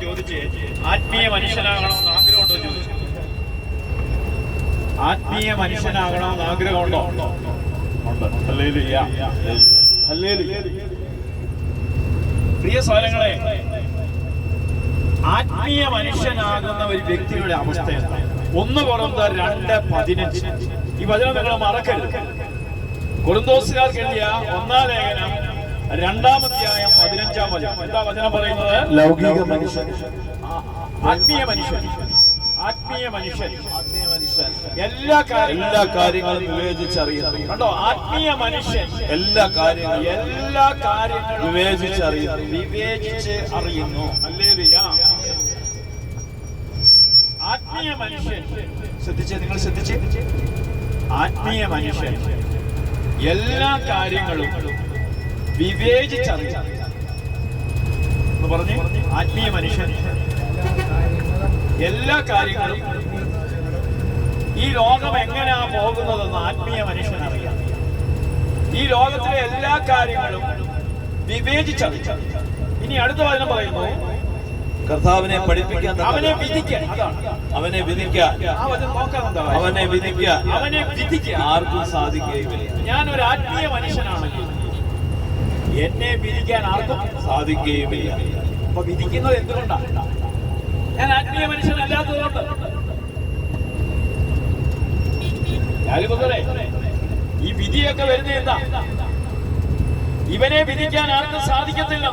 ചോദിച്ചേ, ആത്മീയ മനുഷ്യനാകണമെന്ന് ആഗ്രഹമുണ്ടോ ചോദിച്ചു. ആത്മീയ മനുഷ്യനാകണമെന്ന് ആഗ്രഹമുണ്ടോ? ഉണ്ട്. Hallelujah, hallelujah. പ്രിയ സഹോദരങ്ങളെ, ആത്മീയ മനുഷ്യനാകുന്ന ഒരു വ്യക്തിയുടെ അവസ്ഥ എന്താണ്? 1 കൊരിന്ത്യർ 2:15. ഈ വചനം നിങ്ങൾ മറക്കരുത്. കൊരിന്തോസുകാർക്ക് എഴുതിയ 1-ാം ലേഖനം 2-ാം അധ്യായം 15-ാം വചനം. എന്താ വചനം പറയുന്നത്? ലൗകിക മനുഷ്യൻ, ആത്മീയ മനുഷ്യൻ, ആത്മീയ മനുഷ്യൻ എല്ലാ കാര്യങ്ങളും വിവേചിച്ചറിയുന്നു. കണ്ടോ? ആത്മീയ മനുഷ്യൻ എല്ലാ കാര്യങ്ങളും വിവേചിച്ച് അറിയുന്നു. ഹല്ലേലൂയ. ആത്മീയ മനുഷ്യൻ നിങ്ങൾ ശ്രദ്ധിച്ചേ, ആത്മീയ മനുഷ്യൻ എല്ലാ കാര്യങ്ങളും വിവേചിച്ചറിയുന്നു എന്ന് പറഞ്ഞ്. ആത്മീയ മനുഷ്യൻ എല്ലാ കാര്യങ്ങളും, ഈ ലോകം എങ്ങനെയാ പോകുന്നതെന്ന് ആത്മീയ മനുഷ്യൻ അറിയാം. ഈ ലോകത്തിലെ എല്ലാ കാര്യങ്ങളും വിവേചിച്ചറിയാം. ഇനി അടുത്ത വചനം പറയുന്നു, കർത്താവിനെ പഠിപ്പിക്കാൻ, അവനെ വിധിക്കാൻ. അവനെ വിധിക്കാൻ, ആ വചനം നോക്കാൻ എന്താ? അവനെ വിധിക്കാൻ ആർക്കും സാധിക്കുകയില്ല. ഞാൻ ഒരു ആത്മീയ മനുഷ്യനാണെങ്കിൽ എന്നെ വിധിക്കാൻ ആർക്കും സാധിക്കുകയുമില്ല. അപ്പൊ വിധിക്കുന്നത് എന്തുകൊണ്ടാണ്? ഞാൻ ആത്മീയ മനുഷ്യനല്ലാത്തതുകൊണ്ട്. ഈ വിധിയൊക്കെ വരുന്നത് എന്താ? ഇവനെ വിധിക്കാൻ ആർക്കും സാധിക്കത്തില്ല.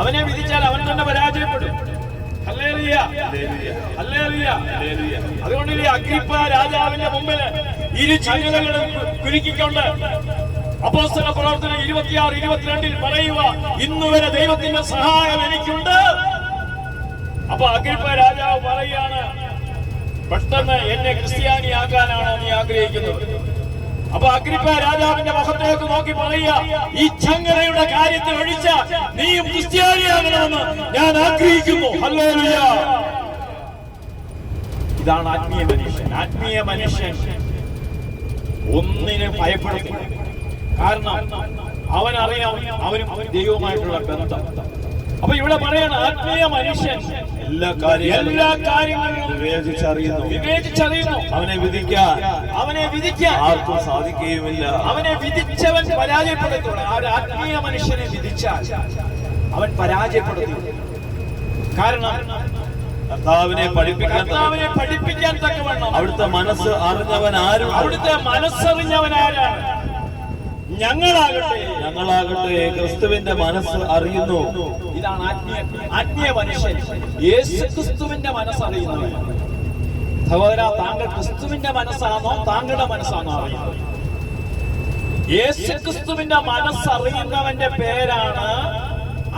അവനെ വിധിച്ചാൽ അവൻ തന്നെ പരാജയപ്പെടും. Hallelujah, hallelujah. അതുകൊണ്ട് ഈ അഗ്രിപ്പ രാജാവിന്റെ മുമ്പിൽ ഇരു ചങ്ങലകളും കുലുക്കിക്കൊണ്ട് അപ്പോസ്തല പ്രവർത്തനം 26-22 പറയുക, ഇന്നുവരെ ദൈവത്തിന്റെ സഹായം എനിക്കുണ്ട്. അപ്പൊ അഗ്രിപ്പ രാജാവ് പറയാണ്, പെട്ടെന്ന് എന്നെ ക്രിസ്ത്യാനിയാക്കാനാണോ നീ ആഗ്രഹിക്കുന്നത്? അപ്പൊ അഗ്രിപ്പ രാജാവിന്റെ മുഖത്തേക്ക് നോക്കി പറയുക, ഈ ചങ്ങലയുടെ കാര്യത്തിൽ ഒഴിച്ച നീയും ക്രിസ്ത്യാനിയാകണമെന്ന് ഞാൻ ആഗ്രഹിക്കുന്നു. ഹല്ലേലൂയ. ഇതാണ് ആത്മീയ മനുഷ്യൻ. ആത്മീയ മനുഷ്യൻ ഒന്നിനെ ഭയപ്പെടുത്തില്ല. കാരണം അവനറിയാം അവനും ദൈവവുമായിട്ടുള്ള ബന്ധം. അപ്പൊ ഇവിടെ പറയണം, ആത്മീയ മനുഷ്യൻ എല്ലാ കാര്യങ്ങളിലും വിവേചിച്ചറിയുന്നു. അവനെ വിധിക്കാൻ ആർക്കും സാധിക്കുകയുമില്ല. അവനെ വിധിച്ചവൻ പരാജയപ്പെടുത്തുള്ളൂ. ആ ഒരു ആത്മീയ മനുഷ്യനെ വിധിച്ചാൽ അവൻ പരാജയപ്പെടുത്തും. കാരണം കർത്താവിനെ പഠിപ്പിക്കാൻ തക്കവണ്ണം അവിടുത്തെ മനസ്സ് മനസ്സറിഞ്ഞവൻ ആരാണ്? ഞങ്ങളാകട്ടെ ക്രിസ്തുവിന്റെ മനസ്സ് അറിയുന്നു. ഇതാണ് ആത്മീയ മനുഷ്യൻ. യേശുക്രിസ്തുവിന്റെ മനസ്സറിയുന്നവൻ. സഹോദര, താങ്കൾ ക്രിസ്തുവിന്റെ മനസ്സാണോ താങ്കളുടെ മനസ്സാണോ അറിയുന്നത്? യേശുക്രിസ്തുവിന്റെ മനസ്സറിയുന്നവന്റെ പേരാണ്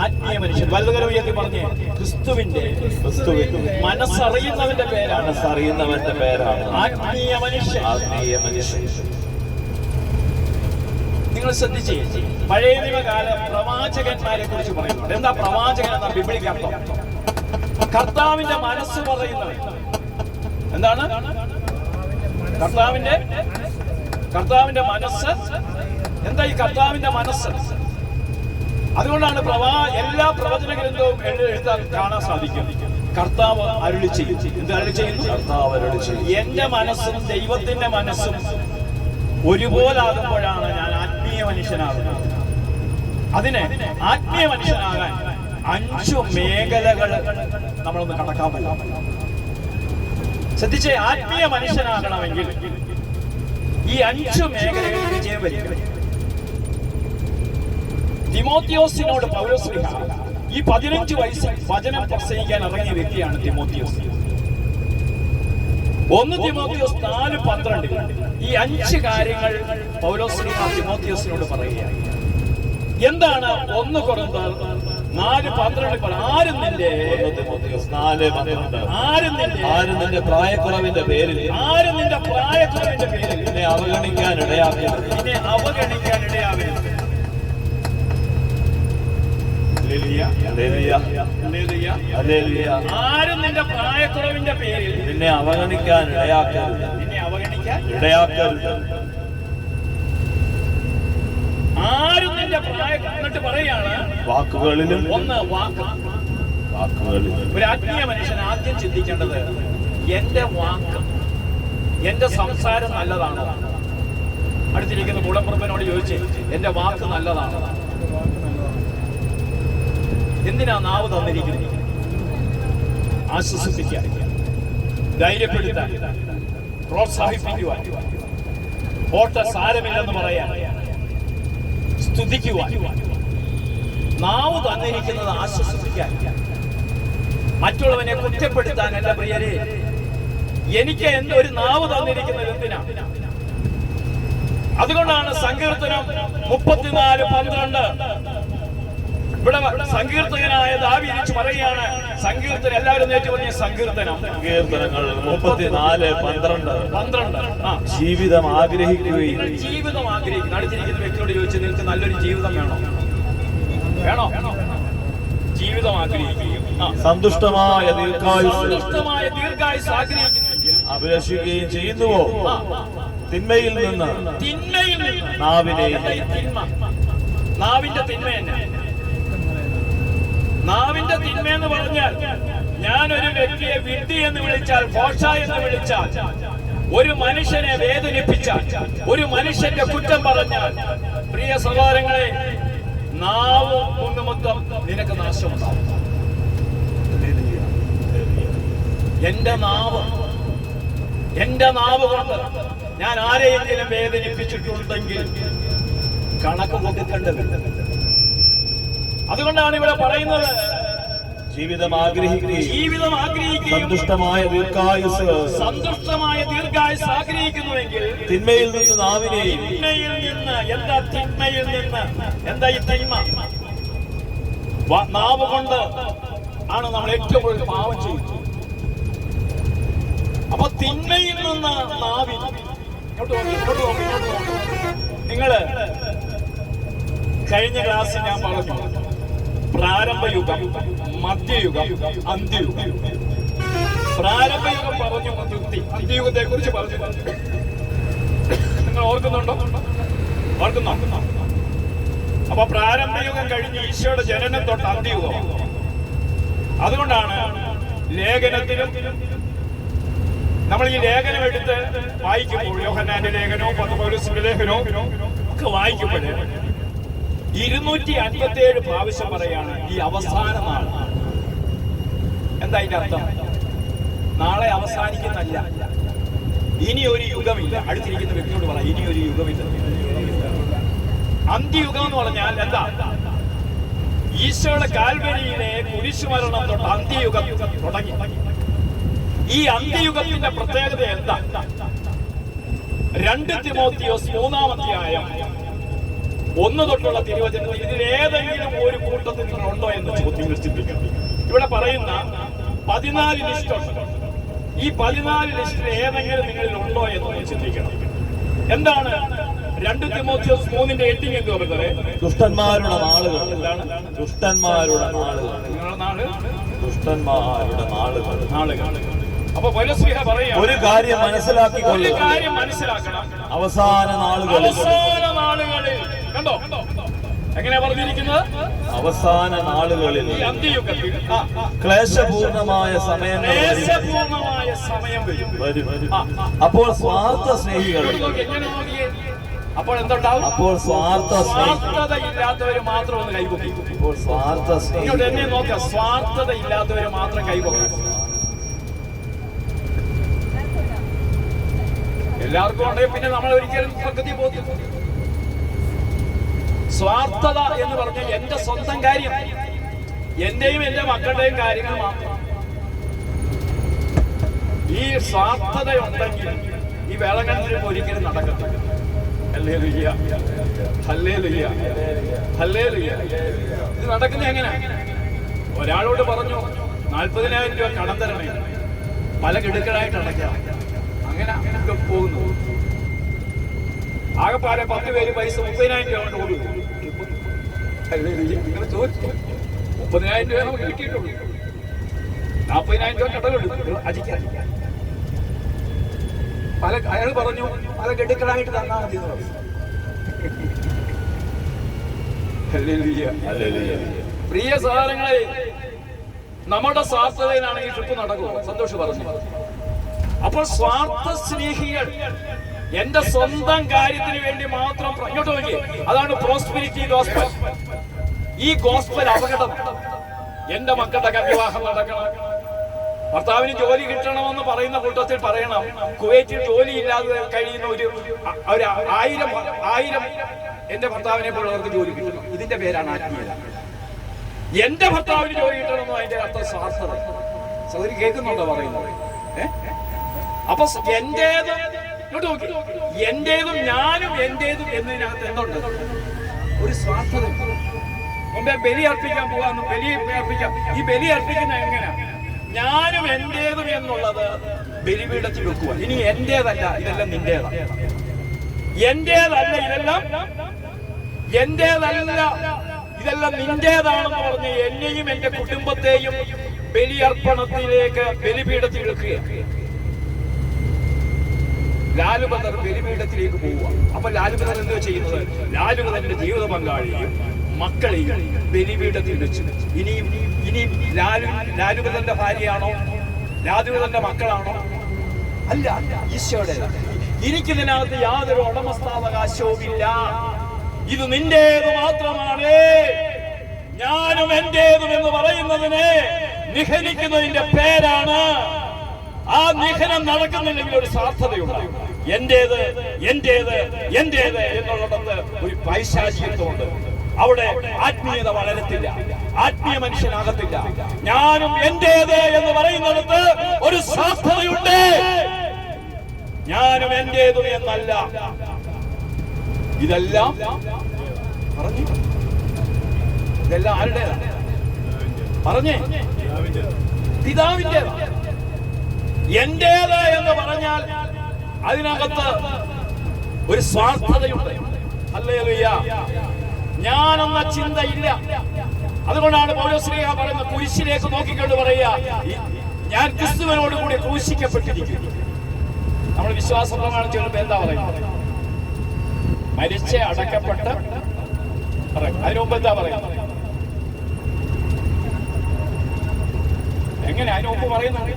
ആത്മീയ മനുഷ്യൻ. വലുതുകരം ഉയർത്തി പറഞ്ഞേ, ക്രിസ്തുവിന്റെ മനസ്സറിയുന്നവന്റെ പേരാണ് ആത്മീയ മനുഷ്യൻ. നിങ്ങൾ ശ്രദ്ധിച്ചേ, പഴയ നിയമകാല പ്രവാചകന്മാരെ കുറിച്ച് പറയുന്നുണ്ട്. എന്താ പ്രവാചകൻ എന്ന ബിബ്ലിക്ക് അർത്ഥം? കർത്താവിന്റെ മനസ്സ് പറയുന്നവൻ. എന്താണ് കർത്താവിന്റെ മനസ്സ്? എന്താ ഈ കർത്താവിന്റെ മനസ്സ്? അതുകൊണ്ടാണ് എല്ലാ പ്രവചന ഗ്രന്ഥവും എഴുതാൻ കാണാൻ സാധിക്കും. കർത്താവ് അരുളി ചെയ്യും. എന്ത് അരുളി ചെയ്യുന്നു? കർത്താവ് അരുളി ചെയ്യും. എന്റെ മനസ്സും ദൈവത്തിന്റെ മനസ്സും ഒരുപോലാകുമ്പോഴാണ് ഞാൻ ആത്മീയ മനുഷ്യനാകുന്നത്. അതിന് ആത്മീയ മനുഷ്യനാകാൻ 5 മേഖലകൾ നമ്മളൊന്ന് കടക്കാൻ പറ്റും. ശ്രദ്ധിച്ചേ, ആത്മീയ മനുഷ്യനാകണമെങ്കിൽ ഈ 5 മേഖലകളിൽ വിജയം വരിക്കണം. തിമോത്തിയോസിനോട് പൗലോസ് ഈ 15 വയസ്സിൽ വചനം പ്രസംഗിക്കാൻ ഇറങ്ങിയ വ്യക്തിയാണ് തിമോത്തിയോസ്. 1 തിമോത്തിയോസ് 4:12 ഈ 5 കാര്യങ്ങൾ പൗലോസ് തിമോത്തിയോസിനോട് പറയുകയാണ്. എന്താണ് 1 കൊരിന്ത്യർ 4:12? ആരും നിന്റെ പ്രായക്കുറവിന്റെ പേരിൽ നിന്നെ അവഗണിക്കാൻ ഇടയാക്കരുത്. ആരും നിന്റെ പ്രായക്കുറവിന്റെ പേരിൽ നിന്നെ അവഗണിക്കാൻ ഇടയാക്കരുത്. ആരും നിന്റെ എന്നിട്ട് പറയാണ്, വാക്കുകളിലും വാക്കുകളിൽ. ഒരു ആത്മീയ മനുഷ്യൻ ആദ്യം ചിന്തിക്കേണ്ടത് എന്റെ വാക്ക്, എന്റെ സംസാരം നല്ലതാണോ? അടുത്തിരിക്കുന്ന കൂടപ്പുറപ്പിനോട് ചോദിച്ചേ, എന്റെ വാക്ക് നല്ലതാണോ? എന്തിനാ നാവ് തന്നിരിക്കുന്നത്? ആശ്വസിപ്പിക്കാൻ, ധൈര്യപ്പെടുത്താൻ, പ്രോത്സാഹിപ്പിക്കുവാൻ, ഓട്ട സാരമില്ലെന്ന് പറയാൻ, സ്തുതിക്കുവാൻ. നാവ് തന്നിരിക്കുന്നത് ആശ്വസിപ്പിക്കാൻ, മറ്റുള്ളവനെ കുറ്റപ്പെടുത്താൻ. എന്റെ പ്രിയരെ, എനിക്ക് ഒരു നാവ് തന്നിരിക്കുന്നത് എന്തിനാ? അതുകൊണ്ടാണ് സങ്കീർത്തനം 34:12 ഇവിടെ സങ്കീർത്തകനായ ദാവീദ് പറയുകയാണ്. സങ്കീർത്തനം എല്ലാവരും നേരിട്ട് പറഞ്ഞ സങ്കീർത്തനങ്ങൾ 34:12 ജീവിതം ആഗ്രഹിക്കുകയും ജീവിതം ആഗ്രഹിക്കുന്നു. അടുത്തിരിക്കുന്ന വ്യക്തിയോട് ചോദിച്ചു, നിങ്ങൾക്ക് നല്ലൊരു ജീവിതം വേണോ? ജീവിതം ആഗ്രഹിക്കുകയും സന്തുഷ്ടമായ ദീർഘായുസ് ആഗ്രഹിക്കുന്നെങ്കിൽ അഭിലഷിക്കുകയും ചെയ്യുന്നുവോ? തിന്മയിൽ നിന്ന് നാവിനെ. നാവിന്റെ തിന്മ തന്നെ. നാവിന്റെ തിന്മ എന്ന് പറഞ്ഞാൽ, ഞാനൊരു വ്യക്തിയെ വിഡ്ഢി എന്ന് വിളിച്ചാൽ, ഭോഷ എന്ന് വിളിച്ചാൽ, ഒരു മനുഷ്യനെ വേദനിപ്പിച്ചാൽ, ഒരു മനുഷ്യന്റെ കുറ്റം പറഞ്ഞാൽ, പ്രിയ സഹോദരങ്ങളെ, നാവ് നിമിത്തം നിനക്ക് നാശമുണ്ടാവും. എന്റെ നാവ് കൊണ്ട് ഞാൻ ആരെയെങ്കിലും വേദനിപ്പിച്ചിട്ടുണ്ടെങ്കിൽ കണക്ക് കൊടുക്കേണ്ടതുണ്ട്. അതുകൊണ്ടാണ് ഇവിടെ പറയുന്നത്, ജീവിതം ആഗ്രഹിക്കുകയും സന്തുഷ്ടമായ ദീർഘായുസ് ആഗ്രഹിക്കുന്നുവെങ്കിൽ തിന്മയിൽ നിന്ന് നാവിനെയും. എന്താ തിന്മയിൽ നിന്ന്? എന്താ ഈ തിന്മ? നാവ് കൊണ്ട് ആണ് നമ്മൾ ഏറ്റവും കൂടുതൽ പാവം ചെയ്യുന്നത്. അപ്പൊ തിന്മയിൽ നിന്ന് നാവിൽ. നിങ്ങള് കഴിഞ്ഞ ക്ലാസ്സിൽ ഞാൻ പറഞ്ഞു, പ്രാരംഭയുഗം, മധ്യയുഗം, അന്ത്യയുഗം. പ്രാരംഭയുഗം പറഞ്ഞു, അന്ത്യയുഗത്തെ കുറിച്ച് പറഞ്ഞു. നിങ്ങൾ ഓർക്കുന്നുണ്ടോ? അപ്പൊ പ്രാരംഭയുഗം കഴിഞ്ഞ് ഈശോയുടെ ജനനം തൊട്ട് അന്ത്യയുഗം. അതുകൊണ്ടാണ് ലേഖനത്തിലും നമ്മൾ ഈ ലേഖനം എടുത്ത് വായിക്കുമ്പോൾ, യോഹന്നാന്റെ ലേഖനവും പൗലോസിന്റെ ലേഖനവും ഒക്കെ വായിക്കുമ്പോഴേ 257 പ്രാവശ്യം പറയാണ് ഈ അവസാന നാൾ. എന്താ അതിന്റെ അർത്ഥം? നാളെ അവസാനിക്കുന്നല്ല, ഇനി ഒരു യുഗമില്ല. അടുത്തിരിക്കുന്ന വ്യക്തിയോട് പറ, ഇനി ഒരു യുഗമില്ല. അന്ത്യയുഗം എന്ന് പറഞ്ഞാൽ എന്താ? ഈശോയുടെ കാൽവരിയിലെ കുരിശുമരണം തൊട്ട് അന്ത്യയുഗം തുടങ്ങി. ഈ അന്ത്യയുഗത്തിന്റെ പ്രത്യേകത എന്താ? 2 തിമോത്തിയോസ് 3-ാം അധ്യായം 1 തൊട്ടുള്ള തിരുവചനത്തിൽ ഇതിലേതെങ്കിലും ഒരു കൂട്ടത്തിൽ നിങ്ങളുണ്ടോ എന്ന് ചോദ്യം ചിന്തിക്കണം. ഇവിടെ പറയുന്ന 14 ലിസ്റ്റുണ്ട്. ഈ 14 ലിസ്റ്റിൽ ഏതെങ്കിലും നിങ്ങളിൽ ഉണ്ടോ എന്ന് ചിന്തിക്കണം. എന്താണ് 2 തിമോത്തിയോസ് 3:8 എന്ന് പറയുന്നത്? ദുഷ്ടന്മാരുടെ നാളുകൾ. എന്താണ്? ദുഷ്ടന്മാരുടെ നാളുകൾ. ദുഷ്ടന്മാരുടെ നാളുകൾ. അപ്പൊ പൗലോസ് പറയാ, ഒരു കാര്യം മനസ്സിലാക്കണം. അവസാന നാളുകളിൽ. കണ്ടോ എങ്ങനെയാ പറഞ്ഞിരിക്കുന്നത്? അവസാന നാളുകളിൽ ഈ അന്ത്യയുഗത്തിൽ ക്ലേശപൂർണമായ സമയം വരും. അപ്പോൾ സ്വാർത്ഥ സ്നേഹികൾ. അപ്പോൾ എന്തുണ്ടാവും? അപ്പോൾ സ്വാർത്ഥതയില്ലാത്തവര് മാത്രം ഒന്ന് കൈപൊക്കി. ഇപ്പോൾ സ്വാർത്ഥ സ്നേഹികൾ. എന്നെ നോക്കാം, സ്വാർത്ഥതയില്ലാത്തവര് മാത്രം കൈപൊക്കാം. എല്ലാവർക്കും ഉണ്ടെങ്കിൽ പിന്നെ നമ്മൾ ഒരിക്കലും സ്വർഗ്ഗത്തിൽ പോകും. സ്വാർത്ഥത എന്ന് പറഞ്ഞാൽ എന്റെ സ്വന്തം കാര്യം, എന്റെയും എന്റെ മക്കളുടെയും കാര്യങ്ങൾ മാത്രം. ഈ സ്വാർത്ഥത ഉണ്ടെങ്കിൽ ഈ വേളങ്ങളിൽ ഒരിക്കലും നടക്കത്തില്ല. Hallelujah, hallelujah, hallelujah. ഇത് നടക്കുന്നത് എങ്ങനെ? ഒരാളോട് പറഞ്ഞു 40,000 രൂപ കടം തരണേ, പല ഗഡുക്കളായിട്ട് അടയ്ക്കാം. അങ്ങനെ പോകുന്നു. ആകെപ്പാടെ 10 പേര് പൈസ 30,000 രൂപ കൊണ്ട് കൊടുക്കും. നിങ്ങൾ ചോദിച്ചു 30,000 രൂപ നമുക്ക് കിട്ടിയിട്ടുള്ളൂ. 40,000 രൂപ കടമെടുക്കും അടിക്കാൻ. അയാൾ പറഞ്ഞു പല ഗഡുക്കളായിട്ട് തന്നാൽ മതി എന്ന് പറഞ്ഞു. പ്രിയ സഹോദരങ്ങളെ, നമ്മുടെ സ്വാർത്ഥതയിലാണ് ഈ ട്രിപ്പ് നടക്കുക. സന്തോഷ് പറഞ്ഞു. അപ്പോൾ സ്വാർത്ഥ സ്നേഹികൾ എന്റെ സ്വന്തം കാര്യത്തിന് വേണ്ടി മാത്രം ഇങ്ങോട്ട് നോക്കി. അതാണ് പ്രോസ്പെരിറ്റി ഗോസ്പൽ. ഈ ഗോസ്പൽ അപകടം. എന്റെ മക്കളുടെ വിവാഹം നടക്കണം, ഭർത്താവിന് ജോലി കിട്ടണമെന്ന് പറയുന്ന കൂട്ടത്തിൽ പറയണം, കുവൈറ്റിൽ ജോലി ഇല്ലാതെ കഴിയുന്ന ഒരു 1000 എന്റെ ഭർത്താവിനെ പോലുള്ളവർക്ക് ജോലി കിട്ടണം. ഇതിന്റെ പേരാണ് ആത്മീയത. എന്റെ ഭർത്താവിന് ജോലി കിട്ടണമെന്നോ അതിന്റെ അർത്ഥം സ്വാർത്ഥത. സൗകര്യം കേൾക്കുന്നുണ്ടോ പറയുന്നത്? അപ്പൊ എന്റേതും ഇങ്ങോട്ട് നോക്കി, എന്റേതും ഞാനും എന്റേതും എന്നതിനകത്ത് എന്തുണ്ട്? ഒരു സ്വാർത്ഥത. മുമ്പേ ബലി അർപ്പിക്കാൻ പോവാന്ന്, ബലി അർപ്പിക്കാം. ഈ ബലി അർപ്പിക്കുന്ന എങ്ങനെയാ? ഞാനും എന്റേതും എന്നുള്ളത് ബലിപീഠത്തിൽ വെക്കുക. ഇനി എന്റേതല്ല, ഇതെല്ലാം നിന്റേതാണ്. എന്റേതല്ല, ഇതെല്ലാം എന്റേതല്ല, ഇതെല്ലാം നിന്റേതാണെന്ന് പറഞ്ഞ് എന്നെയും എന്റെ കുടുംബത്തെയും ബലിയർപ്പണത്തിലേക്ക് ബലിപീഠത്തിൽ വെക്കുകയാണ്. ലാലുബദർ ബലിപീഠത്തിലേക്ക് പോവുക. അപ്പൊ ലാലുബദർ എന്തോ ചെയ്യുന്നത്? ലാലുബദറിന്റെ ജീവിത പങ്കാളിയും മക്കളെയും ബലിപീഠത്തിൽ വെച്ചു. ഇനിയും ലാലുബദറിന്റെ ഭാര്യയാണോ? ലാലുബദറിന്റെ മക്കളാണോ? അല്ല, ഈശോയുടെ. എനിക്കിതിനകത്ത് യാതൊരു ഉടമസ്ഥാവകാശവുമില്ല. ഇത് നിന്റേത് മാത്രമാണ്. ഞാനും എന്റേതും എന്ന് പറയുന്നതിനെ നിഹനിക്കുന്നതിന്റെ പേരാണ്. ആ നിഹനം നടക്കുന്നില്ലെങ്കിൽ ഒരു സ്വാർത്ഥതയുണ്ടാകും. എന്റേത് എന്റേത് എന്റേത് എന്നുള്ളിടത്ത് ഒരു പൈശാചികത്വമുണ്ട്. അവിടെ ആത്മീയത വളരത്തില്ല, ആത്മീയ മനുഷ്യനാകത്തില്ല. ഞാനും എന്റേത് എന്ന് പറയുന്നിടത്ത് ഒരു സ്വാർത്ഥതയുണ്ട്. ഞാനും എന്റേതും എന്നല്ല. ഇതെല്ലാം പറഞ്ഞു, ഇതെല്ലാം ആരുടേതാണ്? പറഞ്ഞേ, പിതാവിന്റെ. എന്റേത് എന്ന് പറഞ്ഞാൽ അതിനകത്ത് ഒരു സ്വാർത്ഥതയുണ്ട്. ഹല്ലേലൂയ. ഞാനെന്ന ചിന്തയില്ല. അതുകൊണ്ടാണ് പൗലോസ്ലീഹ പറയുന്ന കുരിശിലേക്ക് നോക്കിക്കൊണ്ട് പറയുക, ഞാൻ ക്രിസ്തുവിനോട് കൂടി ക്രൂശിക്കപ്പെട്ടിരിക്കുന്നു. നമ്മൾ വിശ്വാസ പ്രമാണം ചൊല്ലുമ്പോൾ എന്താ പറയുന്നത്? മരിച്ച് അടക്കപ്പെട്ട്. അതിനു മുമ്പ് എന്താ പറയുന്നത്? എങ്ങനെ അതിനു മുമ്പ് പറയുന്നത്?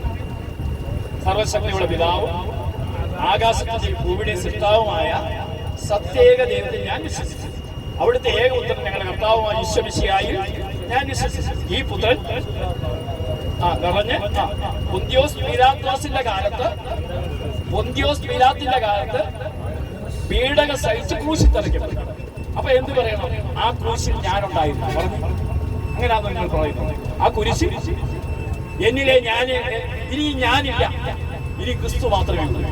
സർവശക്തിയുടെ പിതാവും ആകാശത്തിന്റെയും ഭൂമിയുടെയും സൃഷ്ടാവുമായ സത്യേക ദൈവത്തിൽ ഞാൻ വിശ്വസിച്ചു. അവിടുത്തെ ഏക പുത്രൻ ഞങ്ങളുടെ കർത്താവുമായ യേശു മിശിഹായിൽ ഞാൻ വിശ്വസിച്ചു. ഈ പുത്രൻ നിറഞ്ഞ് പൊന്തിയോസ് പീലാത്തോസിന്റെ കാലത്ത് പീഡക സഹിച്ച് ക്രൂശിൽ തറയ്ക്കപ്പെട്ടു. അപ്പൊ എന്ത് പറയണം? ആ ക്രൂശിൽ ഞാനുണ്ടായിരുന്നു പറഞ്ഞു. അങ്ങനെയാണോ നിങ്ങൾ പറയുന്നത്? ആ കുരിശിൽ എന്നിലെ ഇനി ഞാനില്ല, ഇനി ക്രിസ്തു മാത്രമേ ഉള്ളൂ.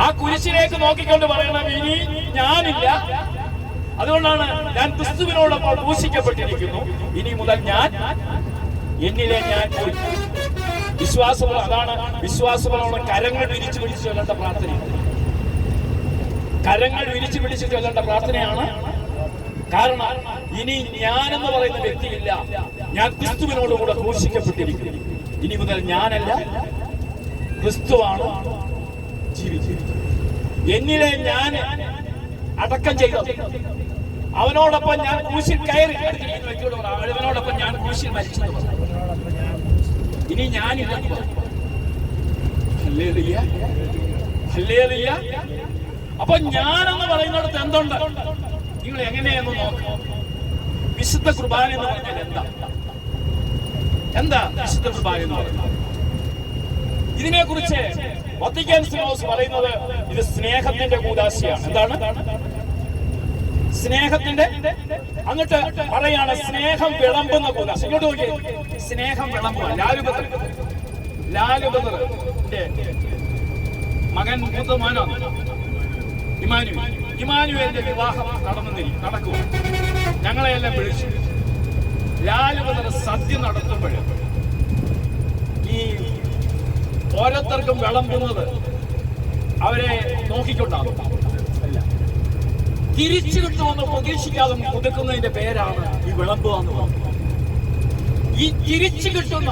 ആ കുരിശിലേക്ക് നോക്കിക്കൊണ്ട് പറയണം, ഇനി ഞാനില്ല. അതുകൊണ്ടാണ് ഞാൻ ക്രിസ്തുവിനോടൊപ്പം ക്രൂശിക്കപ്പെട്ടിരിക്കുന്നു. ഇനി മുതൽ എന്നിലെ ഞാൻ പോയി. വിശ്വാസമുള്ള, അതാണ് വിശ്വാസമുള്ള കരങ്ങൾ വിരിച്ചു പിടിച്ച് ചൊല്ലേണ്ട പ്രാർത്ഥന. കരങ്ങൾ വിരിച്ചു പിടിച്ച് ചൊല്ലേണ്ട പ്രാർത്ഥനയാണ്. കാരണം ഇനി ഞാനെന്ന് പറയുന്ന വ്യക്തിയില്ല. ഞാൻ ക്രിസ്തുവിനോടുകൂടെ ക്രൂശിക്കപ്പെട്ടിരിക്കുന്നു. ഇനി മുതൽ ഞാനല്ല, ക്രിസ്തുവാണ് ജീവിക്കുന്നത്. എന്നിലെ ഞാൻ അടക്കം ചെയ്തത്. അവനോടൊപ്പം ഞാൻ ക്രൂശിൽ കയറി. അവനോടൊപ്പം ഞാൻ ക്രൂശിൽ മരിച്ചു. ഇനി ഞാനില്ലെന്ന് പറഞ്ഞു. Hallelujah, hallelujah. അപ്പൊ ഞാനെന്ന് പറയുന്നിടത്ത് എന്തുണ്ട്? നിങ്ങൾ എങ്ങനെയെന്ന് നോക്കാം. വിശുദ്ധ കുർബാന എന്ന് പറഞ്ഞാൽ എന്താ വിശുദ്ധ കുർബാന എന്ന് പറഞ്ഞാൽ? ഇതിനെക്കുറിച്ച് വത്തിക്കാൻ സിനോസ് പറയുന്നത് ഇത് സ്നേഹത്തിന്റെ കൂദാശയാണ്. എന്താണ് സ്നേഹത്തിന്റെ? എന്നിട്ട് പറയാണ് സ്നേഹം വിളമ്പുന്ന കൂദാശ. ഇങ്ങോട്ട് നോക്കിയേ, സ്നേഹം വിളമ്പുക. ലാലുബദറിന്റെ മകൻ മൂത്ത മോനാണ് ഇമാനുവേലിന്റെ വിവാഹം നടക്കുക. ഞങ്ങളെയെല്ലാം വിളിച്ചു. ലാലുബദർ സദ്യ നടത്തുമ്പോൾ ഈ ഓരോരുത്തർക്കും വിളമ്പുന്നത് അവരെ നോക്കിക്കൊണ്ടാകും. തിരിച്ചു കിട്ടുമെന്ന് പ്രതീക്ഷിക്കാതെ കൊടുക്കുന്നതിന്റെ പേരാണ് ഈ വിളമ്പുക എന്ന് പറയുന്നത്. ഈ തിരിച്ചു കിട്ടുന്ന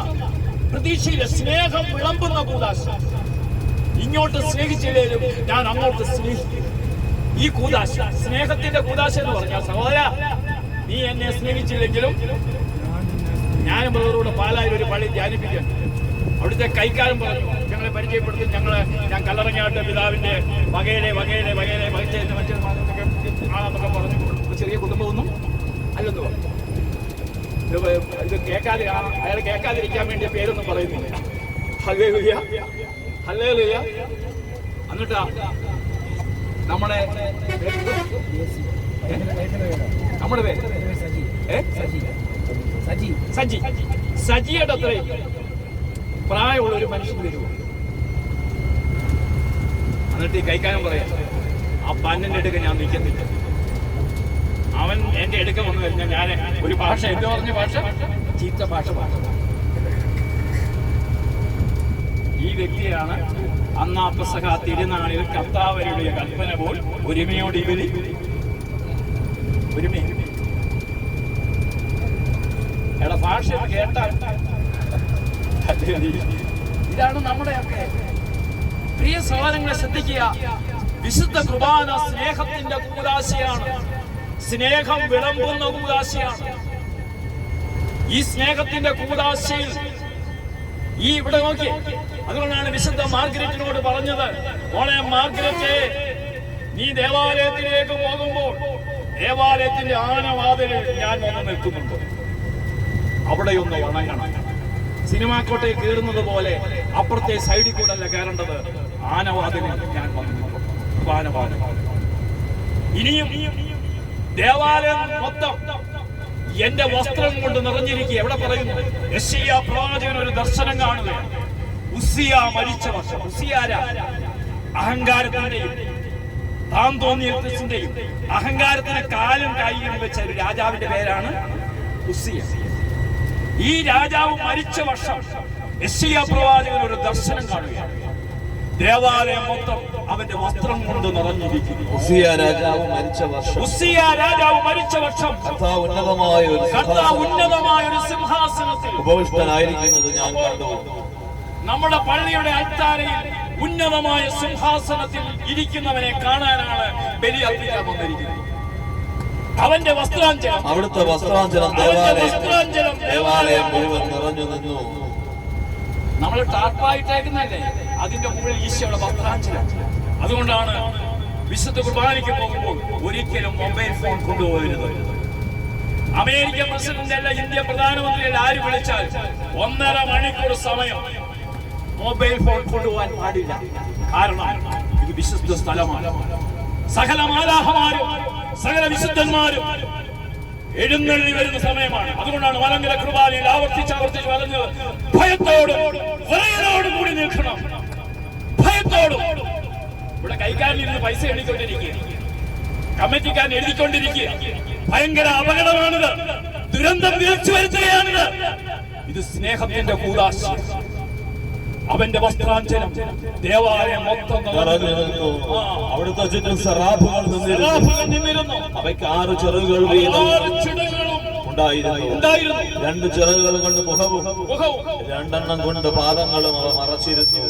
പ്രതീക്ഷയിലെ സ്നേഹം വിളമ്പുന്ന കൂദാശ. ഇങ്ങോട്ട് സ്നേഹിച്ചില്ലേലും ഞാൻ അങ്ങോട്ട് സ്നേഹിക്കും. ഈ കൂദാശ, സ്നേഹത്തിന്റെ കൂദാശ എന്ന് പറഞ്ഞാൽ, സഹോദര, നീ എന്നെ സ്നേഹിച്ചില്ലെങ്കിലും ഞാനും ബ്രദറോട് പാലായിൽ ഒരു പള്ളി ധ്യാനിപ്പിക്കാൻ. അവിടുത്തെ കൈക്കാലം പറഞ്ഞു, ഞങ്ങളെ പരിചയപ്പെടുത്തി. ഞാൻ കല്ലറങ്ങാട്ട് പിതാവിന്റെ വകയിലെ ആണെന്നൊക്കെ പറഞ്ഞു. ചെറിയ കുടുംബമൊന്നും അല്ലെന്ന് പറഞ്ഞു. ഇത് കേൾക്കാതെ അയാൾ കേൾക്കാതിരിക്കാൻ വേണ്ടിയ പേരൊന്നും പറയുന്നില്ല. Hallelujah, hallelujah. എന്നിട്ടാ നമ്മുടെ പേര് സജിയുടെ അത്രയും പ്രായമുള്ള ഒരു മനുഷ്യൻ വരുമോ? എന്നിട്ട് ഈ കൈക്കാരൻ പറയാം, ആ പന്നന്റെ അടുക്ക ഞാൻ നിൽക്കുന്നില്ല. അവൻ എന്റെ അടുക്ക വന്നു കഴിഞ്ഞാൽ ഞാൻ ഒരു ഭാഷ, എന്ത് പറഞ്ഞ ഭാഷ, ചീത്ത ഭാഷ. ഈ വ്യക്തിയാണ് അന്ന് ആ പെസഹ തിരുനാളിൽ കർത്താവരുടെ കൽപ്പന പോൽ ഒരുമയോട് ഇവര് എടാ ഭാഷ കേട്ടാൽ ഇതാണ് നമ്മുടെ. പ്രിയ സഹോദരങ്ങളെ ശ്രദ്ധിക്കുക, വിശുദ്ധ കുർബാന സ്നേഹത്തിന്റെ കൂദാശയാണ്. സ്നേഹം വിളമ്പുന്ന കൂദാശയാണ്. ഈ സ്നേഹത്തിന്റെ കൂദാശയിൽ ഈ ഇവിടെ നോക്കി, അതുകൊണ്ടാണ് വിശുദ്ധ മാർഗരറ്റിനോട് പറഞ്ഞത്, മോളെ മാർഗരറ്റ്, നീ ദേവാലയത്തിലേക്ക് പോകുമ്പോൾ ദേവാലയത്തിന്റെ ആനവാതിലിൽ ഞാൻ വന്ന് നിൽക്കുന്നുണ്ട്, അവിടെയൊന്ന് വണങ്ങണം. സിനിമാക്കോട്ടയിൽ കയറുന്നത് പോലെ അപ്പുറത്തെ സൈഡിൽ കൂടെ അല്ല കയറേണ്ടത്, ആനവാതിലിൽ ഞാൻ വന്നു. ആനവാതിൽ ഇനിയും ദേവാലയം മൊത്തം എന്റെ വസ്ത്രം കൊണ്ട് നിറഞ്ഞിരിക്കുക. എവിടെ പറയുന്നു? യെശയ്യാ പ്രവാചകൻ ഒരു ദർശനം കാണുകയാണ്. ഉസ്സിയ മരിച്ച വർഷം. ഉസ്സിയാര അഹങ്കാരത്തിന്റെയും താൻ തോന്നിയത്തിന്റെയും അഹങ്കാരത്തിന് കാലും കൈയും വെച്ച ഒരു രാജാവിന്റെ പേരാണ് ഉസ്സിയ. ഈ രാജാവ് മരിച്ച വർഷം യെശയ്യാ പ്രവാചകൻ ഒരു ദർശനം കാണുകയാണ്. ദേവാലയം മൊത്തം അവന്റെ വസ്ത്രം കൊണ്ട് നിറഞ്ഞിരിക്കുന്നു. ഉസ്സിയ രാജാവ് മരിച്ച വർഷം കർത്താവ് ഉന്നതമായ ഒരു സിംഹാസനത്തിൽ ഉപവിഷ്ടനായിരിക്കുന്നത് ഞാൻ കണ്ടു. നമ്മുടെ പള്ളിയുടെ അൾത്താരയിൽ ഉന്നതമായ സിംഹാസനത്തിൽ ഇരിക്കുന്നവനെ കാണാനാണ് ബലി അർപ്പിക്കാൻ വന്നിരിക്കുന്നത്. അവന്റെ വസ്ത്രാഞ്ചലം, അവിടുത്തെ വസ്ത്രാഞ്ചലം ദേവാലയം മുഴുവൻ നിറഞ്ഞു നിന്നു. നമ്മൾ ടാർപ്പായിട്ടേക്കുന്നല്ലേ, അതിന്റെ മുകളിൽ ഈശോയുടെ വസ്ത്രാഞ്ചലം. അതുകൊണ്ടാണ് വിശുദ്ധ കുർബാനയ്ക്ക് പോകുമ്പോൾ ഒരിക്കലും മൊബൈൽ ഫോൺ കൊണ്ടുപോകരുത്. അമേരിക്കൻ പ്രസിഡന്റ് അല്ല, ഇന്ത്യ പ്രധാനമന്ത്രിയല്ല, ആര് വിളിച്ചാൽ 1.5 മണിക്കൂർ സമയം മൊബൈൽ ഫോൺ കൊണ്ടുപോകാൻ പാടില്ല. കാരണം ഇത് വിശുദ്ധ സ്ഥലമാണ്. സകല മാലാഖമാരും സകല വിശുദ്ധന്മാരും എഴുന്നള്ളി വരുന്ന സമയമാണ്. അതുകൊണ്ടാണ് മലങ്കര കുർബാനയിൽ ആവർത്തിച്ച് പറഞ്ഞത്, ഭയത്തോടും വിറയലോടും കൂടി നിൽക്കണം. ഭയത്തോടും. ഇവിടെ കൈക്കാരനിരുന്ന് പൈസ എഴുതിക്കൊണ്ടിരിക്കുക, കമ്മിറ്റിക്കാരൻ എഴുതിക്കൊണ്ടിരിക്കുക. ഭയങ്കര അപകടമാണിത്, ദുരന്തം വിളിച്ചു വരുത്തുകയാണിത്. ഇത് സ്നേഹത്തിന്റെ കൂദാശ. അവന്റെ വസ്ത്രാഞ്ചലം ദേവാലയം മൊത്തം നിറഞ്ഞു. അവിടുത്തെ ചുറ്റും സറാഫുകൾ നിന്നിരുന്നു. അവയ്ക്ക് 6 ചിറകുകൾ ഉണ്ടായിരുന്നു. 2 ചിറകുകൾ കൊണ്ട് മുഖവും 2 കൊണ്ട് പാദങ്ങളും അവ മറച്ചിരുന്നു.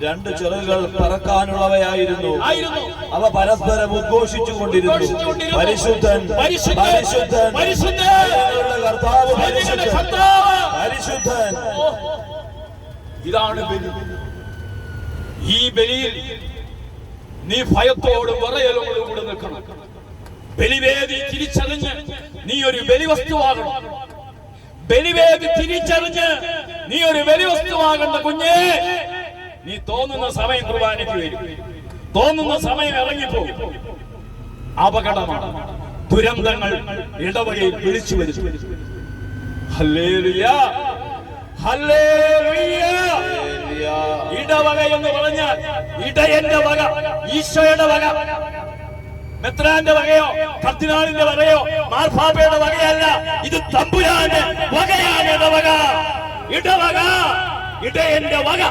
2 ചിറകുകൾ പറക്കാനുള്ളവയായിരുന്നു. അവ പരസ്പരം ഉദ്ഘോഷിച്ചുകൊണ്ടിരുന്നു, പരിശുദ്ധൻ പരിശുദ്ധൻ കർത്താവ്, പരിശുദ്ധൻ. ഇതാണ് ബലി. ഈ ബലിയിൽ നീ ഭയത്തോടും വിറയലോടും കൂടെ നിൽക്കണം. ബലിവേദി തിരിച്ചറിഞ്ഞ് നീ ഒരു ബലിവസ്തുവാകണം. ബലിവേദി തിരിച്ചറിഞ്ഞ് നീ ഒരു ബലിവസ്തുവാകേണ്ട കുഞ്ഞേ. നീ തോന്നുന്ന സമയം കുർബാനയ്ക്ക് വരും, തോന്നുന്ന സമയം ഇറങ്ങിപ്പോകും. അപകടമാണ്. ദുരന്തങ്ങൾ ഇടവകയിൽ വിളിച്ചു വരും. Hallelujah, hallelujah. ഇടവക എന്ന് പറഞ്ഞാൽ ഇടയന്റെ വക, ഈശോയുടെ വക. മെത്രാന്റെ വകയോ കർദിനാളിന്റെ വകയോ മാർപ്പാപ്പയുടെ വകയല്ല. ഇത് തമ്പുരാന്റെ വകയാണ്. ഇടവക, ഇടവക, ഇടയന്റെ വക.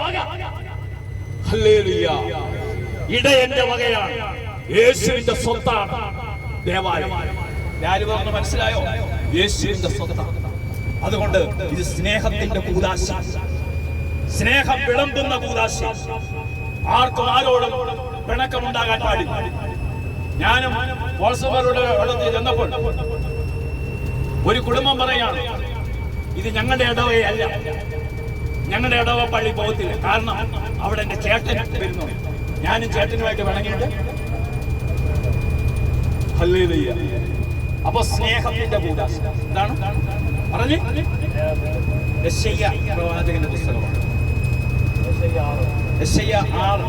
ഹല്ലേലൂയ. ഇടയന്റെ വകയാണ്, യേശുവിന്റെ സ്വത്താണ് ദേവാലയം. ആര് പറഞ്ഞു? മനസ്സിലായോ? യേശുവിന്റെ സ്വത്താണ്. അതുകൊണ്ട് ഇത് സ്നേഹത്തിന്റെ കൂദാശ, സ്നേഹം വിളമ്പുന്ന കൂദാശ. ആർക്കും ആരോടും പിണക്കമുണ്ടാകാൻ പാടില്ല. ഞാനും വാട്സപ്പുകളുടെ ഇടത്തിൽ ചെന്നപ്പോൾ ഒരു കുടുംബം പറയാണ്, ഇത് ഞങ്ങളുടെ ഇടവയല്ല, ഞങ്ങളുടെ ഇടവ പള്ളി പോകത്തില്ല. കാരണം അവിടെ എന്റെ ചേട്ടൻ വരുന്നു, ഞാനും ചേട്ടനുമായിട്ട് വേണമെങ്കിൽ. ഹല്ലേലൂയ. അപ്പൊ സ്നേഹത്തിന്റെ കൂടാശ എന്താണ് പറഞ്ഞു? യെശയ്യാ പ്രവാചകന്റെ പുസ്തകമാണ്, യെശയ്യാ 6.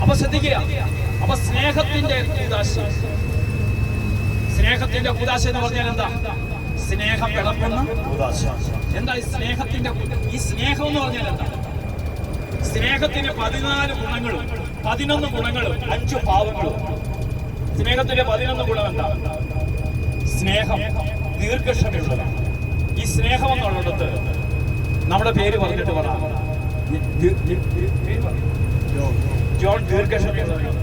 അപ്പൊ ശ്രദ്ധിക്കുക. അപ്പൊ സ്നേഹത്തിന്റെ കൂടാശ, സ്നേഹത്തിന്റെ കൂടാശ എന്ന് പറഞ്ഞാൽ എന്താ? സ്നേഹം വിളമ്പുന്ന കൂടാശ. എന്താ ഈ സ്നേഹത്തിന്റെ? ഈ സ്നേഹം എന്ന് പറഞ്ഞാൽ എന്താ? സ്നേഹത്തിന് 14 ഗുണങ്ങളും 11 ഗുണങ്ങളും 5 പാവങ്ങളും. സ്നേഹത്തിന്റെ 11 ഗുണം എന്താ? സ്നേഹം ദീർഘക്ഷമയുള്ളതാണ്. ഈ സ്നേഹം എന്നുള്ളിടത്ത് നമ്മുടെ പേര് പറഞ്ഞിട്ട് പറ. ജോൺ ദീർഘക്ഷമയുള്ളവനാണ്.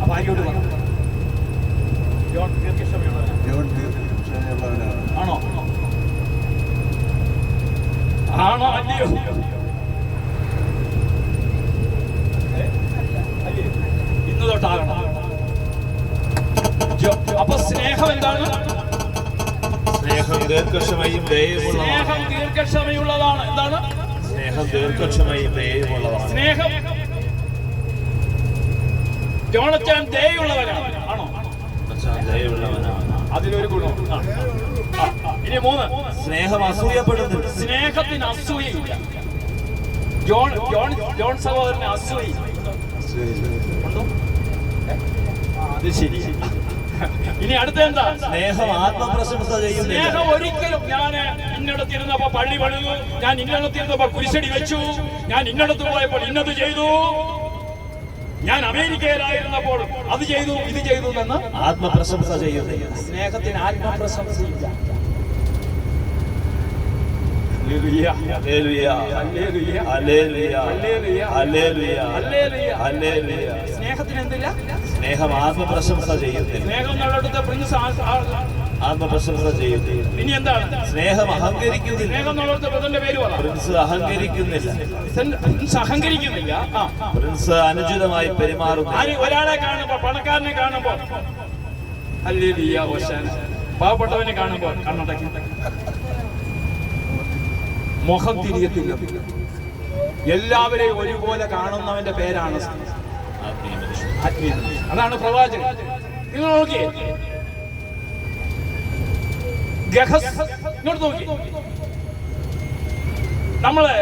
അപ്പൊ ആരോട് പറ? ജോൺ ദീർഘക്ഷമയുള്ളവനാണ്. ആണോ? ആണോ അല്ലയോ? ഇന്ന് തൊട്ടാകണം. അപ്പൊ സ്നേഹം എന്താണ്? സ്നേഹം ദീർഘക്ഷമയും ദയയുമുള്ളതാണ്. സ്നേഹം ദീർഘക്ഷമയുള്ളതാണ്. എന്താണ്? സ്നേഹം ദീർഘക്ഷമയും ദയയുമുള്ളതാണ്. സ്നേഹം ജോണച്ചാൻ ദയുള്ളവനാണ്. ആണോ? ദയയുള്ളവനാണ്. അതിലൊരു ഗുണം. ഇനി 3. സ്നേഹം അസൂയപ്പെടുന്നില്ല. സ്നേഹത്തിന് അസൂയയില്ല. ജോൺ സഹോദരന് അസൂയ ഉണ്ടോ? അത് ശരി. ഇനി അടുത്ത എന്താ? സ്നേഹം ആത്മപ്രശംസ ചെയ്യുന്നില്ല. സ്നേഹം ഒരിക്കലും ഞാൻ ഇന്നടത്തിരുന്നപ്പോ പള്ളി പണിതു, ഞാൻ ഇന്നടത്തിരുന്നപ്പോ കുരിശടി വെച്ചു, ഞാൻ ഇന്നടത്ത് പോയപ്പോൾ ഇന്നത് ചെയ്തു, ഞാൻ അമേരിക്കയിലായിരുന്നപ്പോൾ അത് ചെയ്തു ഇത് ചെയ്തു എന്ന് ആത്മപ്രശംസ ചെയ്യുന്നില്ല. സ്നേഹത്തിന് ആത്മപ്രശംസയില്ല. സ്നേഹത്തിന് എന്തില്ല? സ്നേഹം ആത്മപ്രശംസ ചെയ്യുന്നില്ല. സ്നേഹം എന്നുള്ളിടത്ത് പ്രിൻസ് ആത്മപ്രശംസ ചെയ്യുന്നില്ല. ഇനി എന്താണ്? സ്നേഹം അഹങ്കരിക്കുന്നില്ല. സ്നേഹം എന്നുള്ളിടത്ത് പ്രസിഡന്റ് പേര് പറ. പ്രിൻസ് അഹങ്കരിക്കുന്നില്ല. പ്രിൻസ് അഹങ്കരിക്കുന്നില്ല. പ്രിൻസ് അനുചിതമായി പെരുമാറുന്നു. ഒരാളെ കാണുമ്പോ, പണക്കാരനെ കാണുമ്പോ ഹല്ലേലൂയ ഹോശാന, പാവപ്പെട്ടവനെ കാണുമ്പോ കണ്ണടക്കി മുഖം തിരിയത്തില്ല. എല്ലാവരെയും ഒരുപോലെ കാണുന്നവന്റെ പേരാണ് ആത്മീയ. അതാണ് പ്രവാചകൻ. നിങ്ങൾ നോക്കിയേ, ഇങ്ങോട്ട് നോക്കി. നമ്മള്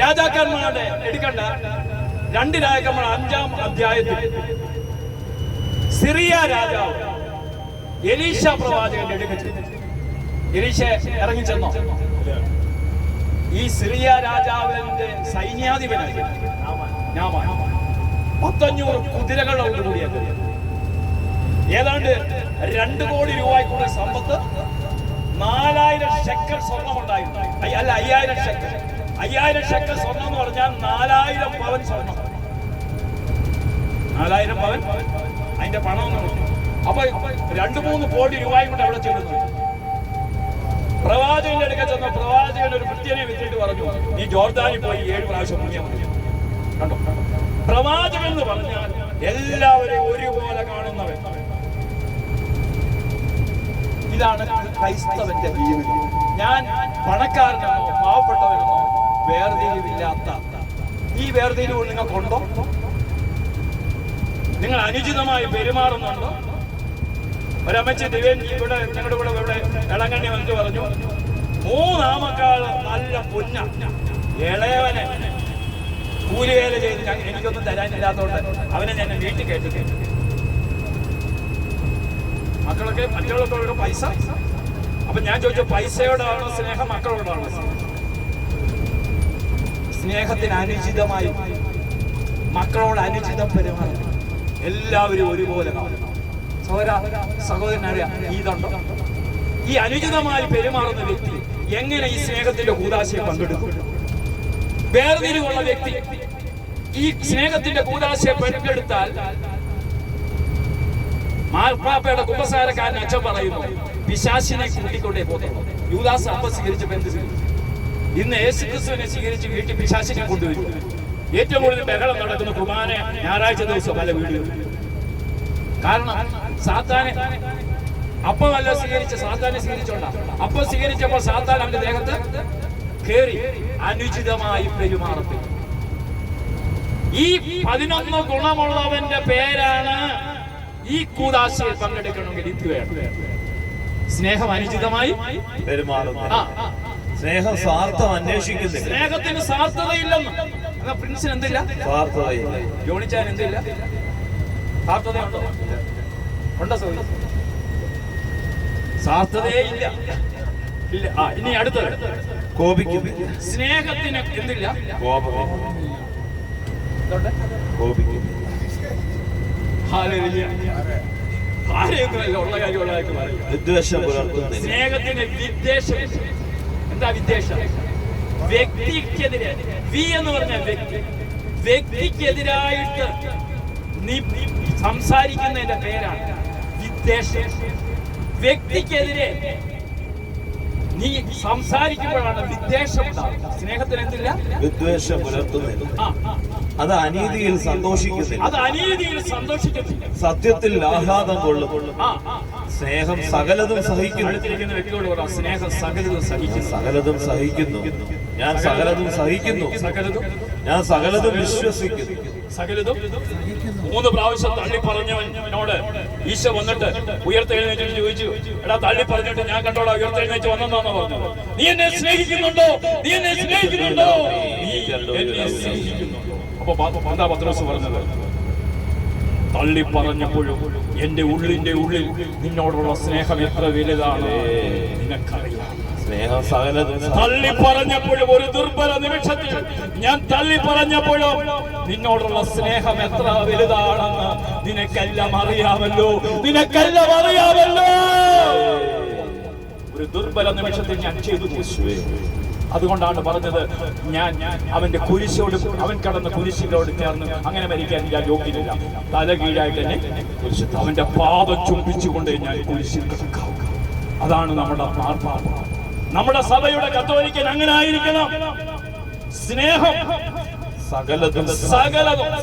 രാജാക്കന്മാരുടെ എടുക്കണ്ട 2 രാജാക്കന്മാർ 5-ാം അധ്യായത്തിൽ സിറിയ രാജാവ് എലീശ പ്രവാചകന്റെ അടുക്കൽ എലീശ ഇറങ്ങിച്ചെന്നോ? ഈ സിറിയ രാജാവിന്റെ സൈന്യാധിപനായി നാമാൻ 500 കുതിരകളോടുകൂടിയത്, ഏതാണ്ട് 2 കോടി രൂപയ്ക്കുള്ള സമ്പത്ത്, 4000 ഷെക്കൽ സ്വർണ്ണമുണ്ടായിരുന്നു. അല്ല, 5000 ഷെക്കൽ. 5000 ഷെക്കൽ സ്വർണം എന്ന് പറഞ്ഞാൽ 4000 പവൻ സ്വർണം. 4000 പവൻ അതിന്റെ പണം. അപ്പൊ 2-3 കോടി രൂപയും കൊണ്ട് അവിടെ ചെല്ലുന്നു. പ്രവാചകന്റെ അടുക്കൽ ചെന്ന പ്രവാചകൻ ഒരു ക്രിസ്ത്യനെ വെച്ചിട്ട് പറഞ്ഞു, നീ ജോർദാനിൽ പോയി 7 പ്രാവശ്യം മുങ്ങിയാൽ മതി. കണ്ടോ? പ്രവാചകൻ എന്ന് പറഞ്ഞാൽ എല്ലാവരെയും ഒരുപോലെ കാണുന്നവൻ. ഇതാണ് ക്രൈസ്തവന്റെ ജീവിതം. ഞാൻ പണക്കാരനെന്നോ പാവപ്പെട്ടവനെന്നോ വേർതിരിവില്ലാത്ത ഈ വേർതിരിവ് നിങ്ങൾക്കുണ്ടോ? നിങ്ങൾ അനുചിതമായി പെരുമാറുന്നുണ്ടോ? ഒരമ്മച്ചി ദിവ്യൻ ഇവിടെ ഞങ്ങളുടെ കൂടെ ഇവിടെ ഇളങ്കണ്ണി വന്നിട്ട് പറഞ്ഞു, 3 ആമക്കാള് നല്ല പൊന്ന, ഇളയവനെ കൂലിവേല ചെയ്ത് എനിക്കൊന്നും തരാനില്ലാത്തതുകൊണ്ട് അവനെ ഞാൻ വീട്ടിൽ കയറ്റി. മക്കളൊക്കെ പൈസ. അപ്പൊ ഞാൻ ചോദിച്ചു, പൈസയോടാണോ സ്നേഹം, മക്കളോടാണോ സ്നേഹം? സ്നേഹത്തിന് അനുചിതമായി മക്കളോട് അനുചിതം പെരുമാറും. എല്ലാവരും ഒരുപോലെ കാണും. സഹോദരനറിയാം ഇതുണ്ടോ? ഈ അനുചിതമായി പെരുമാറുന്ന വ്യക്തി എങ്ങനെ ഈ സ്നേഹത്തിന്റെ കൂദാശയെ പങ്കെടുക്കും? വേർതിരിവുള്ള വ്യക്തി ഈ സ്നേഹത്തിന്റെ കൂദാശയെ പങ്കെടുത്താൽ, മാർപ്പാപ്പയുടെ കുമ്പസാരക്കാരൻ അച്ഛൻ പറയുന്നു, പിശാചിനെ കൂട്ടിക്കൊണ്ടേ പോകുന്നു. യൂദാസ് അപ്പം സ്വീകരിച്ചപ്പോൾ എന്ത് സ്വീകരിച്ചു? ഇന്ന് യേശുക്രിസ്തുവിനെ സ്വീകരിച്ച് വീട്ടിൽ പിശാചിനെ കൊണ്ടുവരും. ഏറ്റവും കൂടുതൽ ബഹളം നടക്കുന്ന കുർബാന ഞായറാഴ്ച ദിവസം പല വീടുകളിൽ. കാരണം സാത്താനെ അപ്പമല്ല സ്വീകരിച്ച, സാത്താനെ സ്വീകരിച്ചോണ്ട. അപ്പം സ്വീകരിച്ചപ്പോൾ സാത്താൻ അവന്റെ ദേഹത്ത് കേറി അനുചിതമായി പെരുമാറപ്പെട്ടു. ഈ 11 ഗുണമുള്ളവന്റെ പേരാണ് ഈ കൂദാശയിൽ പങ്കെടുക്കണമെങ്കിൽ ഇത് വേണം. സ്നേഹം അനുചിതമായി പെരുമാറുന്നില്ല. സ്നേഹം സ്വാർത്ഥം അന്വേഷിക്കുന്നില്ല. സ്നേഹത്തിന് സ്വാർത്ഥതയില്ലെന്ന്. എന്നാ പ്രിൻസിന് എന്തില്ല? സ്വാർത്ഥതയില്ല. ജോണിച്ചാൻ എന്തില്ല? സ്വാർത്ഥതയുണ്ടോ? ഉണ്ടോ സൗകര്യം? സ്വാർത്ഥതയേ ഇല്ല. ഇല്ല. ഇനി അടുത്തത് കോപിക്കുന്നില്ല. സ്നേഹത്തിന് എന്തില്ല? കോപമില്ല. എന്തുണ്ട്? കോപിക്കുന്നില്ല. ഹല്ലേലൂയ. ആരെയൊന്നുമല്ല, ഉള്ള കാര്യമുള്ളതായിട്ട് പറയും. വിദ്വേഷം പുലർത്തുന്നില്ല. സ്നേഹത്തിന് വിദ്വേഷം. എന്താ വിദ്വേഷം? വ്യക്തിക്കെതിരെ. വി എന്ന് പറഞ്ഞ വ്യക്തി. വ്യക്തിക്കെതിരായിട്ട് നീ സംസാരിക്കുന്നതിന്റെ പേരാണ് വിദ്വേഷം. വ്യക്തിക്കെതിരെ നീ സംസാരിക്കുമ്പോഴാണ് വിദ്വേഷം ഉണ്ടാവുക. സ്നേഹത്തിന് എന്തില്ല? വിദ്വേഷം പുലർത്തുന്നില്ല. അത് അനീതിയിൽ സന്തോഷിക്കുന്നില്ല. അത് അനീതിയിൽ സന്തോഷിക്കുന്നില്ല. സത്യത്തിൽ ആഹ്ലാദം കൊള്ളും. സ്നേഹം സകലതും സഹിക്കുന്നു. അടുത്തിരിക്കുന്ന വ്യക്തിയോട് പറയാം, സ്നേഹം സകലതും സഹിക്കുന്നു. സകലതും സഹിക്കുന്നു. ഞാൻ സകലതും സഹിക്കുന്നു. സകലതും ഞാൻ സകലതും വിശ്വസിക്കുന്നു. സകലതും 3 പ്രാവശ്യം തള്ളി പറഞ്ഞവനോട് ഈശോ വന്നിട്ട് ഉയർത്തെഴുന്നേറ്റ് ചോദിച്ചു, എടാ തള്ളി പറഞ്ഞിട്ട് ഞാൻ കണ്ടോടാ ഉയർത്തെഴുന്നേറ്റ് വന്നെന്നാണോ പറഞ്ഞത്? നീ എന്നെ സ്നേഹിക്കുന്നുണ്ടോ? നീ എന്നെ സ്നേഹിക്കുന്നുണ്ടോ? നീ എന്നെ സ്നേഹിക്കുന്നുണ്ടോ? അപ്പൊ എന്താ പത്രോസ് പറഞ്ഞത്? തള്ളി പറഞ്ഞപ്പോഴും എന്റെ ഉള്ളിന്റെ ഉള്ളിൽ നിന്നോടുള്ള സ്നേഹം എത്ര വലുതാണ് നിനക്കറിയാം. സ്നേഹം സകലതും തള്ളി പറഞ്ഞപ്പോഴും ഒരു ദുർബല നിമിഷത്തിൽ ഞാൻ തള്ളി പറഞ്ഞപ്പോഴും നിന്നോടുള്ള സ്നേഹം എത്ര വലുതാണെന്ന് നിനക്കെല്ലാം അറിയാമല്ലോ. നിനക്കെല്ലാം അറിയാമല്ലോ. ഒരു ദുർബല നിമിഷത്തിൽ ഞാൻ ചെയ്തു. അതുകൊണ്ടാണ് പറഞ്ഞത്, ഞാൻ അവന്റെ കുരിശോട്, അവൻ കടന്ന കുരിശിനോട് ചേർന്ന് അങ്ങനെ മരിക്കാൻ ഞാൻ യോഗ്യനില്ല. തല കീഴായിട്ട് തന്നെ അവന്റെ പാദം ചുംബിച്ചുകൊണ്ട് ഞാൻ കുരിശിൽ കിടക്കാം. അതാണ് നമ്മുടെ മാർപ്പാപ്പ. നമ്മുടെ സഭയുടെ കത്തോലിക്കൻ അങ്ങനെ ആയിരിക്കണം. സ്നേഹം സകലതും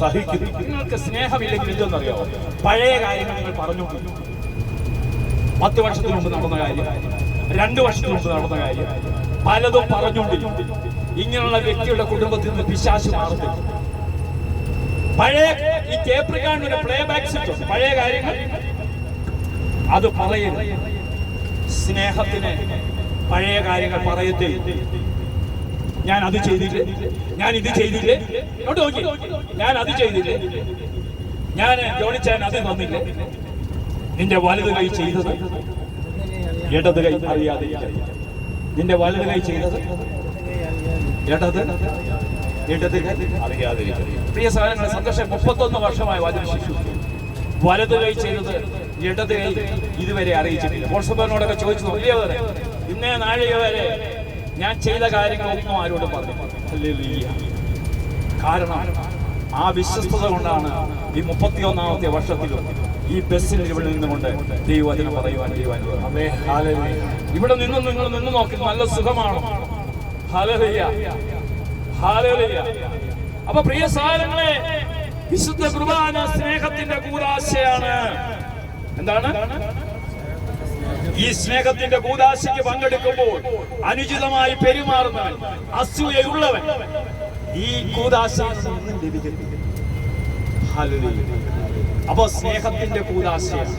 സഹിക്കുന്നു. നിങ്ങൾക്ക് സ്നേഹമില്ലെങ്കിൽ ഇതൊന്നറിയാമോ? പഴയ കാര്യങ്ങൾ നിങ്ങൾ പറഞ്ഞു. 10 വർഷത്തിന് മുമ്പ് നടന്ന കാര്യം, 2 വർഷത്തിന് മുമ്പ് നടന്ന കാര്യം, പലതും പറഞ്ഞുകൊണ്ടിരിക്കും. ഇങ്ങനെയുള്ള വ്യക്തിയുടെ കുടുംബത്തിൽ നിന്ന് പിശാച് മാറുന്നില്ല. പഴയ ഈ ടേപ്പ് റെക്കോർഡിന്റെ പ്ലേ ബാക്ക് സിസ്റ്റം, പഴയ കാര്യങ്ങൾ അത് പറയുന്നു. സ്നേഹത്തിന് പഴയ കാര്യങ്ങൾ പറയത്തേ. ഞാൻ അത് ചെയ്തില്ലേ, ഞാൻ ഇത് ചെയ്തില്ലേ, നോക്കി, ഞാൻ അത് ചെയ്തില്ലേ, ഞാൻ ജോണിച്ചാൻ അത് തന്നില്ലേ, നിന്റെ വലത് കൈ ചെയ്തത് ഇടത് കൈ അറിയാതെ, നിന്റെ വലത് കൈ ചെയ്തത് ഇടത് കൈ അറിയാതെ. പ്രിയ സഹോദരങ്ങളെ, സന്തോഷം 31 വർഷമായ വചന ശിശു വലത് കൈ ചെയ്തത് ഇടത് കൈ ഇതുവരെ അറിയിച്ചിട്ടില്ല. പോൾസബനോടൊക്കെ ചോദിച്ചു നോക്കിയവരെ ഇന്നേ നാഴിക വരെ ഞാൻ ചെയ്ത കാര്യങ്ങളൊന്നും ആരോടും പറഞ്ഞു. കാരണം ആ വിശ്വസ്തത കൊണ്ടാണ് ഈ 31ാമത്തെ വർഷത്തിലും ഈ ബസ്സിൽ ഇവിടെ നിന്നുകൊണ്ട് ദൈവവചനം പറയുവാൻ ഇവിടെ നിന്ന് നിങ്ങൾ നിന്ന് നോക്കി നല്ല സുഖമാണോ? Hallelujah, hallelujah. അപ്പൊ പ്രിയ സഹോദരങ്ങളെ, വിശുദ്ധ കുർബാന സ്നേഹത്തിന്റെ കൂദാശയാണ്. എന്താണ് ഈ സ്നേഹത്തിന്റെ കൂദാശയ്ക്ക് പങ്കെടുക്കുമ്പോൾ അനുചിതമായി പെരുമാറുന്നവൻ, അസൂയയുള്ളവൻ ഈ കൂദാശയിൽ നിന്നും ലഭിക്കുന്നു. ഹല്ലേലൂയ. അപ്പൊ സ്നേഹത്തിന്റെ കൂദാശയാണ്.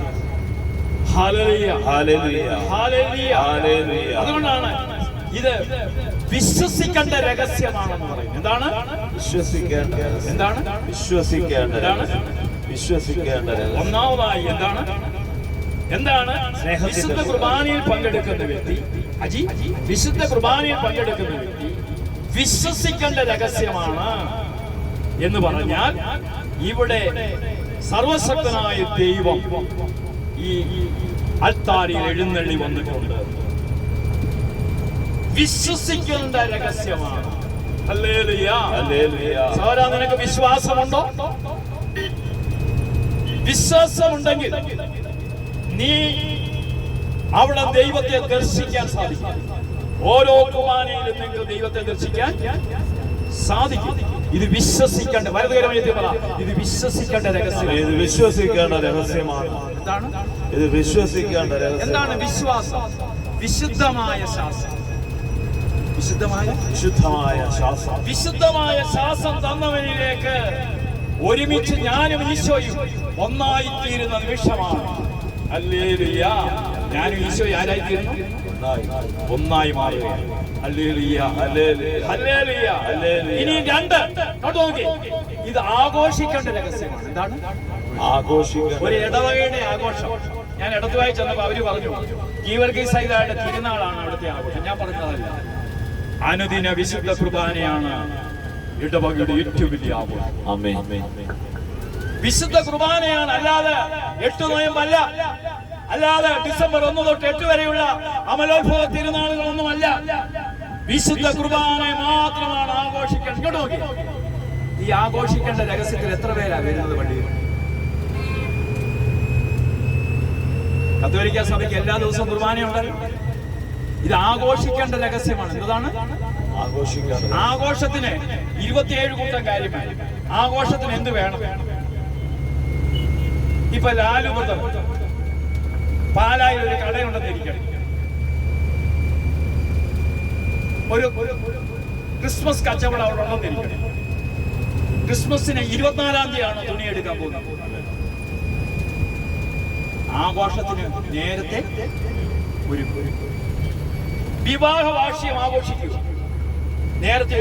Hallelujah, hallelujah, hallelujah. അതുകൊണ്ടാണ് ഇത് വിശ്വസിക്കേണ്ട രഹസ്യമാണെന്ന് പറയുന്നത്. എന്താണ് വിശ്വസിക്കേണ്ട? എന്താണ് വിശ്വസിക്കേണ്ട? വിശ്വസിക്കേണ്ട ഒന്നാമതായി എന്താണ് വിശുദ്ധ കുർബാനയിൽ പങ്കെടുക്കുന്ന വ്യക്തി, വിശുദ്ധ കുർബാനയിൽ പങ്കെടുക്കുന്ന വ്യക്തി വിശ്വസിക്കേണ്ട രഹസ്യമാണ് എന്ന് പറഞ്ഞാൽ, ഇവിടെ സർവശക്തനായ ദൈവം ഈ അൾത്താരിൽ എഴുന്നള്ളി വന്നിട്ടുണ്ട്. വിശ്വസിക്കേണ്ട രഹസ്യമാണ്. ഹല്ലേലൂയ, ഹല്ലേലൂയ. സഹോദരാ, നിനക്ക് വിശ്വാസമുണ്ടോ? വിശ്വാസമുണ്ടെങ്കിൽ നീ അവിടെ ദൈവത്തെ ദർശിക്കാൻ സാധിക്കും. ഓരോ കുർബാനയിലും നിങ്ങൾക്ക് ദൈവത്തെ ദർശിക്കാൻ സാധിക്കും. ഇത് വിശ്വസിക്കേണ്ട, വലതുകരമായി പറ, ഇത് വിശ്വസിക്കേണ്ട രഹസ്യമാണ്. ഇത് വിശ്വസിക്കേണ്ട രഹസ്യമാണ്. എന്താണ് ഇത് വിശ്വസിക്കേണ്ട രഹസ്യം. എന്താണ് വിശ്വാസം? വിശുദ്ധമായ ശ്വാസം. വിശുദ്ധമായ ശ്വാസം. വിശുദ്ധമായ ശ്വാസം തന്നവനിലേക്ക് ഒരുമിച്ച് ഞാനും ഈശോയും ഒന്നായി തീരുന്ന നിമിഷമാണ്. ഹല്ലേലൂയ. ഞാനും ഈശോ ആരായിത്തീരുന്നു? ഒന്നായി മാറുകയാണ്. Hallelujah, hallelujah, hallelujah, hallelujah. ഇനി രണ്ട് നോക്കി, ഇത് ആഘോഷിക്കേണ്ട രഹസ്യമാണ്. എന്താണ് ആഘോഷിക്കുക? ഒരു ഇടവകയുടെ ആഘോഷം. ഞാൻ ഇടത്തുവായി ചെന്നപ്പോൾ അവര് പറഞ്ഞു ഗീവർഗീസായുടെ തിരുനാളാണ് അവിടുത്തെ ആഘോഷം. ഞാൻ പറഞ്ഞതല്ല, അനുദിന വിശുദ്ധ കുർബാനയാണ് ഇടവകയുടെ ഏറ്റവും വലിയ ആഘോഷം. ആമേൻ. വിശുദ്ധ കുർബാനയാണ്, അല്ലാതെ 8 നോയമ്പല്ല, അല്ലാതെ ഡിസംബർ 1 തൊട്ട് 8 വരെയുള്ള അമലോത്ഭവ തിരുനാളുകളൊന്നുമല്ല. വിശുദ്ധ കുർബാന മാത്രമാണ് ആഘോഷിക്കേണ്ടത്. ഇങ്ങോട്ട് നോക്കി, ഈ ആഘോഷിക്കേണ്ട രഹസ്യത്തിൽ എത്ര പേരാ വരുന്നത് പള്ളിയിൽ? കത്തോലിക്ക സഭയ്ക്ക് എല്ലാ ദിവസവും കുർബാനയുണ്ടല്ലോ. ഇത് ആഘോഷിക്കേണ്ട രഹസ്യമാണ്. എന്താണ് ആഘോഷത്തിന്? 27 കൂട്ടം കാര്യമായി. ആഘോഷത്തിന് എന്ത് വേണം? ഇപ്പൊ ലാലുവൃതം പാലായിൽ ഒരു കടയുണ്ടെന്നിരിക്കണം, ഒരു ക്രിസ്മസ് കച്ചവടം അവിടെ ഉണ്ടെന്നിരിക്കണം. ക്രിസ്മസിന് 24-ാം തീയതിയാണ് തുണി എടുക്കാൻ പോകുന്നത്. ആഘോഷത്തിന് നേരത്തെ ഒരു വിവാഹ വാർഷികം ആഘോഷിക്കുക. നേരത്തെ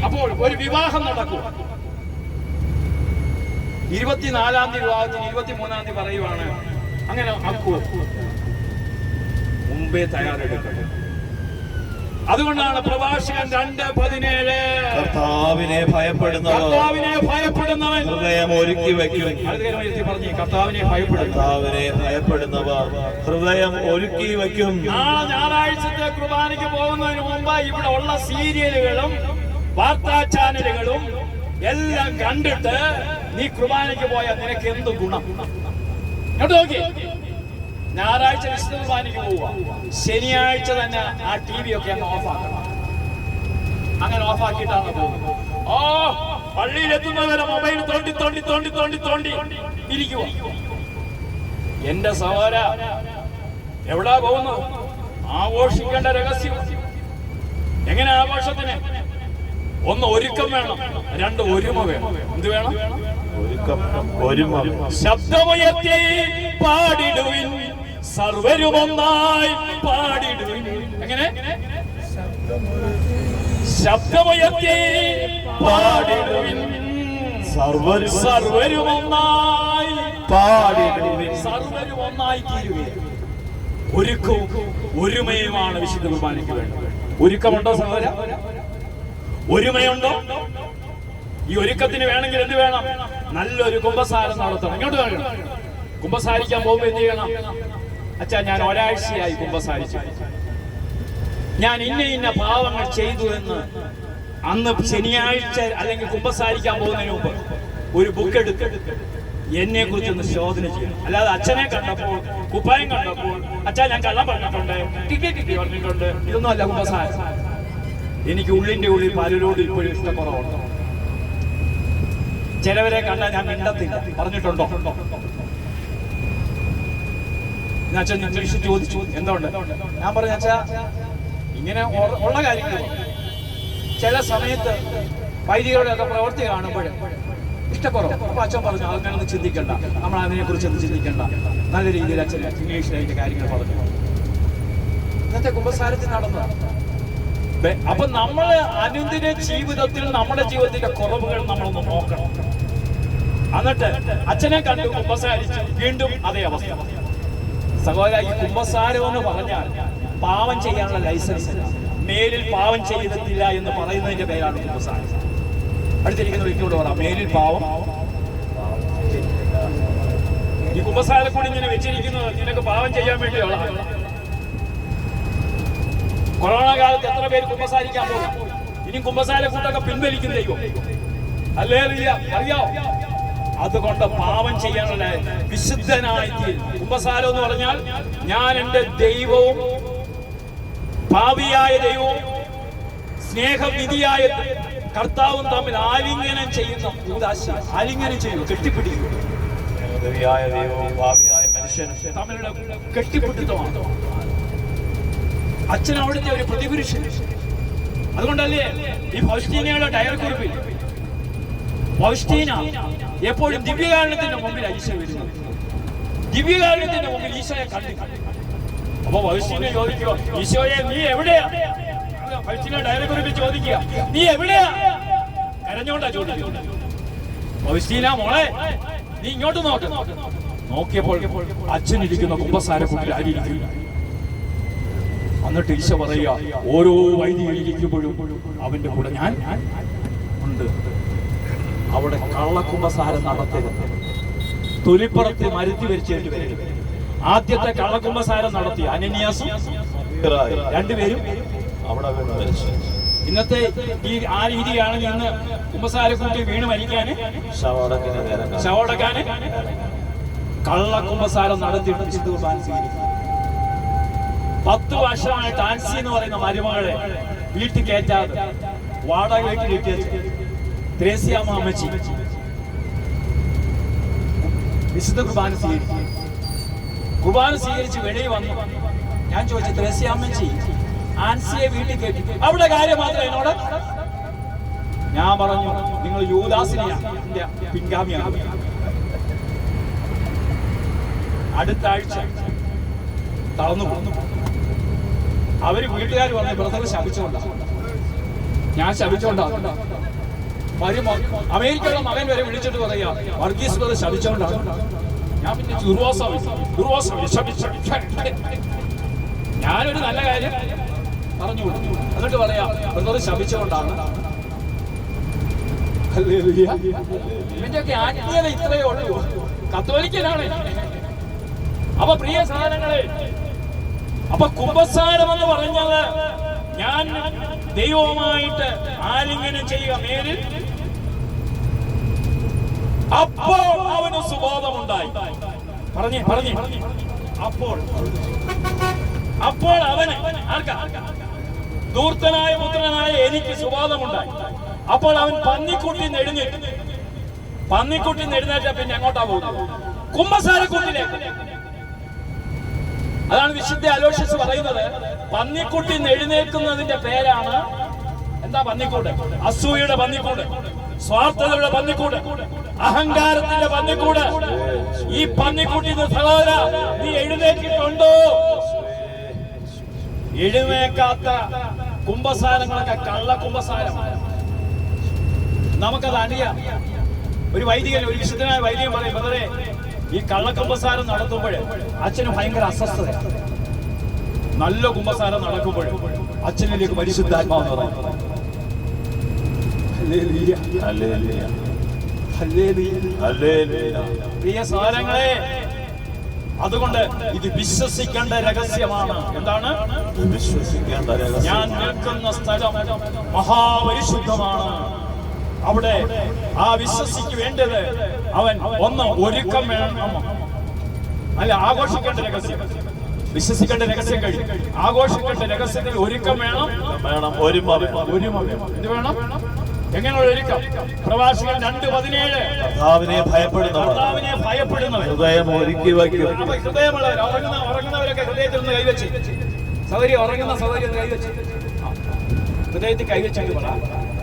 അപ്പോൾ ഒരു വിവാഹം നടക്കുക. 24-ാം തീയതി വിവാഹത്തിന് 23-ാം തീയതി പറയുവാണ്. അങ്ങനെ ആക്കുവോ? മുമ്പേ തയ്യാറെടുക്കണം. അതുകൊണ്ടാണ് പ്രഭാഷകൻ 2:17 കർത്താവിനെ ഭയപ്പെടുന്നവൻ ഹൃദയം ഒരുക്കി വയ്ക്കും. കർത്താവിനെ ഭയപ്പെടുന്നവർ ഹൃദയം ഒരുക്കി വയ്ക്കും. ആ ഞായറാഴ്ചത്തെ കുർബാനയ്ക്ക് പോകുന്നതിന് മുമ്പ് ഇവിടെ ഉള്ള സീരിയലുകളും വാർത്താ ചാനലുകളും എല്ലാം കണ്ടിട്ട് നീ കുർബാനയ്ക്ക് പോയാൽ നിനക്ക് എന്ത് ഗുണം? കേട്ടോ നോക്കി, ഞായറാഴ്ച വിശുദ്ധ കുർബാനയ്ക്ക് പോവുക, ശനിയാഴ്ച തന്നെ ആ TV ഒക്കെ അങ്ങ് ഓഫാക്കണം. അങ്ങനെ ഓഫാക്കിയിട്ടാണ് പോകുന്നത്. ഓ, പള്ളിയിലെത്തുന്നവരെ മൊബൈൽ തോണ്ടി തോണ്ടി തോണ്ടി തോണ്ടി തോണ്ടി ഇരിക്കുക. എന്റെ സഹോദര, എവിടാ പോകുന്നു? ആഘോഷിക്കേണ്ട രഹസ്യം എങ്ങനെ? ആഘോഷത്തിന് 1 ഒരുക്കം വേണം, 2 ഒരുമ വേണം. എന്ത് വേണം? ഒരുമ. ശബ്ദമുയർത്തി പാടിടുവിൻ, സർവരും ഒന്നായി പാടിടുവിൻ. എങ്ങനെ? ശബ്ദമുയർത്തി പാടിടുവിൻ, സർവരും ഒന്നായി പാടിടുവിൻ. സർവരും ഒന്നായി തീരുവിൻ. ഒരുക്കവും ഒരുമയുമാണ് വിശുദ്ധ കുർബാനയ്ക്ക് വേണ്ടത്. ഒരുക്കമുണ്ടോ സഹോദര? ഒരുമയുണ്ടോ? ഈ ഒരുക്കത്തിന് വേണമെങ്കിൽ എന്ത് വേണം? നല്ലൊരു കുമ്പസാരം നടത്തണം. ഇങ്ങോട്ട് വേണം. കുമ്പസാരിക്കാൻ പോകുമ്പോൾ എന്ത് ചെയ്യണം? അച്ഛാ, ഞാൻ ഒരാഴ്ചയായി കുമ്പസാരിച്ചു, ഞാൻ ഇന്ന പാവങ്ങൾ ചെയ്തു എന്ന് അന്ന് ശനിയാഴ്ച അല്ലെങ്കിൽ കുമ്പസാരിക്കാൻ പോകുന്നതിന് മുമ്പ് ഒരു ബുക്ക് എടുത്ത് എന്നെ കുറിച്ചൊന്ന് ശോധന ചെയ്യണം. അല്ലാതെ അച്ഛനെ കണ്ടപ്പോൾ, കുപ്പായം കണ്ടപ്പോൾ, അച്ഛാ ഞാൻ കള്ളം പറഞ്ഞിട്ടുണ്ട്, ടിക്കറ്റ് പറഞ്ഞിട്ടുണ്ട്, ഇതൊന്നും അല്ല കുമ്പസാരം. എനിക്ക് ഉള്ളിന്റെ ഉള്ളിൽ പലരോട് ഇപ്പോഴും ഇഷ്ടക്കുറവുണ്ട്. ചിലവരെ കണ്ടാൽ ഞാൻ മിണ്ടത്തില്ല. പറഞ്ഞിട്ടുണ്ടോ? അച്ഛൻ ഇംഗ്ലീഷ് ചോദിച്ചു എന്തുകൊണ്ട്? ഞാൻ പറഞ്ഞു, അച്ഛാ ഇങ്ങനെ ഉള്ള കാര്യങ്ങൾ ചില സമയത്ത് വൈദികരുടെ ഒക്കെ പ്രവൃത്തി കാണുമ്പോൾ ഇഷ്ടക്കുറവ്. അപ്പൊ അച്ഛൻ പറഞ്ഞു, അങ്ങനൊന്നും ചിന്തിക്കണ്ട, നമ്മൾ അതിനെ കുറിച്ചൊന്നും ചിന്തിക്കണ്ട. നല്ല രീതിയിൽ അച്ഛൻ ഇംഗ്ലീഷിൽ അതിന്റെ കാര്യങ്ങൾ പറഞ്ഞു. ഇന്നത്തെ കുമ്പസാരത്തിൽ നടന്നതാണ്. അപ്പൊ നമ്മള് അനുദിന ജീവിതത്തിൽ നമ്മുടെ ജീവിതത്തിന്റെ കുറവുകൾ നമ്മളൊന്ന് നോക്കണം. എന്നിട്ട് അച്ഛനെ കണ്ടു കുമ്പസാരിച്ച് വീണ്ടും അതേ അവസ്ഥ. സഹോദര, ഈ കുമ്പസാരം എന്ന് പറഞ്ഞാൽ പാവം ചെയ്യാനുള്ള ലൈസൻസ്. മേലിൽ പാവം ചെയ്തിട്ടില്ല എന്ന് പറയുന്നതിന്റെ പേരാണ് കുമ്പസാരം. അടുത്തിരിക്കുന്ന വ്യക്തിയോട് പറയാം, മേലിൽ പാവം. ഈ കുമ്പസാരക്കൂടി ഇങ്ങനെ വെച്ചിരിക്കുന്നത് നിനക്ക് പാവം ചെയ്യാൻ വേണ്ടിയുള്ള. കൊറോണ കാലത്ത് എത്ര പേര് കുമ്പസാരിക്കാൻ പോകും? ഇനി കുമ്പസാരക്കൂട്ടൊക്കെ പിൻവലിക്കും ദൈവം. ഹല്ലേലൂയ. അറിയാവോ? അതുകൊണ്ട് പാവം ചെയ്യാനുള്ള വിശുദ്ധനായി തീരും. കുമ്പസാരം എന്ന് പറഞ്ഞാൽ ഞാൻ എന്റെ ദൈവവും പാപിയായ ദൈവവും സ്നേഹവിധിയായ കർത്താവും തമ്മിൽ ആലിംഗനം ചെയ്യുന്ന കൂദാശ, ആലിംഗനം ചെയ്യുന്നു, കെട്ടിപ്പിടിക്കുന്നു. ദൈവമായ ദൈവവും ഭാവിയായ മനുഷ്യനും തമ്മിലുള്ള കെട്ടിപ്പിടുത്തമാണ്. അച്ഛൻ അവിടുത്തെ ഒരു പ്രതിപുരുഷൻ. അതുകൊണ്ടല്ലേ ഈ ഫൗസ്റ്റീനയുടെ ഡയറി കുറിപ്പിൽ ഫൗസ്റ്റീന എപ്പോഴും ദിവ്യകാരുണ്യത്തിന്റെ മുമ്പിൽ ഈശോ വരുന്നത്. ദിവ്യകാരുണ്യത്തിന്റെ മുമ്പിൽ ഈശോയെ കണ്ടു. അപ്പൊ ഫൗസ്റ്റീന ചോദിക്കുക, ഈശോയെ നീ എവിടെയാ? ഫൗസ്റ്റീന ഡയറി കുറിപ്പിൽ ചോദിക്കുക, നീ എവിടെയാ? കരഞ്ഞോണ്ടാ ചോദിക്കുന്നത്. ഫൗസ്റ്റീന മോളെ നീ ഇങ്ങോട്ട് നോക്ക്. നോക്കിയപ്പോൾ അച്ഛനിരിക്കുന്ന കുമ്പസാരക്കുട്ടിൽ ആരിയിരിക്കുന്നു. എന്നിട്ട് ഈശോ പറയുക, ഓരോ വൈദികരിക്കുമ്പോഴും അവന്റെ കൂടെ ഞാൻ ഉണ്ട്. അവിടെ കള്ളക്കുമ്പസാരം നടത്തരുത്. തൊലിപ്പുറത്ത് മരുത്തി വരിച്ചേണ്ടി വരരുത്. ആദ്യത്തെ കള്ളക്കുമ്പസാരം നടത്തി അനനിയാസും രണ്ടുപേരും അവിടെ മരിച്ചു. ഇന്നത്തെ ആ രീതിയാണെങ്കിൽ ഇന്ന് കുമ്പസാരക്കൂട്ടി വീണ് മരിക്കാന് ശവടക്കാന് കള്ളക്കുമ്പസാരം നടത്തിയിട്ട് വിശുദ്ധ കുർബാന സ്വീകരിക്കും. 10 വർഷമായി ടാൻസി എന്ന് പറയുന്ന മരുമകളെ വീട്ടിൽ കയറ്റാതെ വാടക വീട്ടിൽ കയറ്റി ത്രേസ്യാമ്മ അമ്മച്ചി വിശുദ്ധ കുർബാന സ്വീകരിക്കും. കുർബാന സ്വീകരിച്ച് വെളിയിൽ വന്നു. ഞാൻ ചോദിച്ചു, ത്രേസ്യാമ്മച്ചി ആൻസിയെ വീട്ടിൽ കയറ്റി, അവിടെ കാര്യം മാത്രം എന്നോട്. ഞാൻ പറഞ്ഞു, നിങ്ങൾ യൂദാസിനെയാണ് എന്റെ പിൻഗാമിയാണ്. അടുത്ത ആഴ്ച തളർന്നു പോന്നു. അവര് വീട്ടുകാർ പറഞ്ഞു, ബ്രദർ ശപിച്ചുകൊണ്ടാണ്. ഞാൻ ശപിച്ചുകൊണ്ടാണ്. അമേരിക്കയുടെ മകൻ വരെ വിളിച്ചിട്ട് പറയാ, വർഗീസ് ബ്രദർ ശപിച്ചുകൊണ്ടാണ്. ഞാൻ പിന്നെ ഞാനൊരു നല്ല കാര്യം പറഞ്ഞു കൊടുത്തു. എന്നിട്ട് പറയാ, ബ്രദർ ശപിച്ചുകൊണ്ടാണ്. ഇതിന്റെയൊക്കെ ആത്മീയത ഇത്രയേ ഉള്ളൂ. കത്തോലിക്കനാണ്. അപ്പൊ പ്രിയ സഹോദരങ്ങളെ, അപ്പൊ കുമ്പസാരം എന്ന് പറഞ്ഞത് ഞാൻ ദൈവവുമായിട്ട് ആലിംഗനം ചെയ്യുക മേലിൽ. അപ്പോൾ അവന് സുബോധമുണ്ടായി. പറഞ്ഞു അപ്പോൾ അവന് ആർക്കാ? ധൂർത്തനായ പുത്രനായ എനിക്ക് സുബോധമുണ്ടായി. അപ്പോൾ അവൻ പന്നിക്കുട്ടി എഴുന്നേറ്റ പിന്നെ എങ്ങോട്ടാ പോകുന്നത്? കുമ്പസാരക്കൂട്ടിലേക്ക്. അതാണ് വിശുദ്ധ അലോഷ്യസ് പറയുന്നത്. പന്നിക്കുട്ടി എഴുന്നേൽക്കുന്നതിന്റെ പേരാണ് എന്താ? പന്നിക്കൂട്. അസൂയയുടെ പന്നിക്കൂട്, സ്വാർത്ഥതയുടെ പന്നിക്കൂട്, അഹങ്കാരത്തിന്റെ പന്നിക്കൂട്. ഈ പന്നിക്കുട്ടി സഹോദര, നീ എഴുന്നേറ്റിട്ടുണ്ടോ? എഴുന്നേക്കാത്ത കുമ്പസാരങ്ങളൊക്കെ കള്ള കുമ്പസാരമാണ്. നമുക്കത് അറിയാം. ഒരു വൈദികൻ, ഒരു വിശുദ്ധനായ വൈദികൻ പറയും, ബ്രദറെ, ഈ കള്ളക്കുമ്പസാരം നടത്തുമ്പോൾ അച്ഛന് ഭയങ്കര അസ്വസ്ഥത. നല്ല കുമ്പസാരം നടക്കുമ്പോൾ അച്ഛനിലേക്ക് പരിശുദ്ധാത്മാവ് പറയും. പ്രിയ സഹോദരങ്ങളെ, അതുകൊണ്ട് ഇത് വിശ്വസിക്കേണ്ട രഹസ്യമാണ്. എന്താണ്? വിശ്വസിക്കേണ്ട രഹസ്യം. ഞാൻ നിൽക്കുന്ന സ്ഥലം മഹാപരിശുദ്ധമാണ്. അവിടെ ആ വിശ്വസിക്ക് വേണ്ടത് അവൻ ഒന്ന് ഒരുക്കം വേണം. അല്ല, ആഘോഷിക്കേണ്ട രഹസ്യം, വിശ്വസിക്കേണ്ട രഹസ്യം കഴിഞ്ഞു. ആഘോഷിക്കേണ്ട രഹസ്യത്തിൽ ഒരുക്കം വേണം. ഒരുമ എന്ത് വേണം? എങ്ങനെയുള്ള ഒരുക്കം? പ്രവാചകൻ 2:17 കർത്താവിനെ ഭയപ്പെടുന്നവർ ഹൃദയം ഒരുക്കി വയ്ക്കും. അപ്പൊ ഹൃദയമുള്ളവർ, ഉറങ്ങുന്നവരൊക്കെ ഹൃദയത്തിൽ ഒന്ന് കൈവച്ച്, ഉറങ്ങുന്ന സൗകര്യം കൈവച്ച്, ഹൃദയത്തിൽ കൈവച്ചെങ്കിൽ പറ,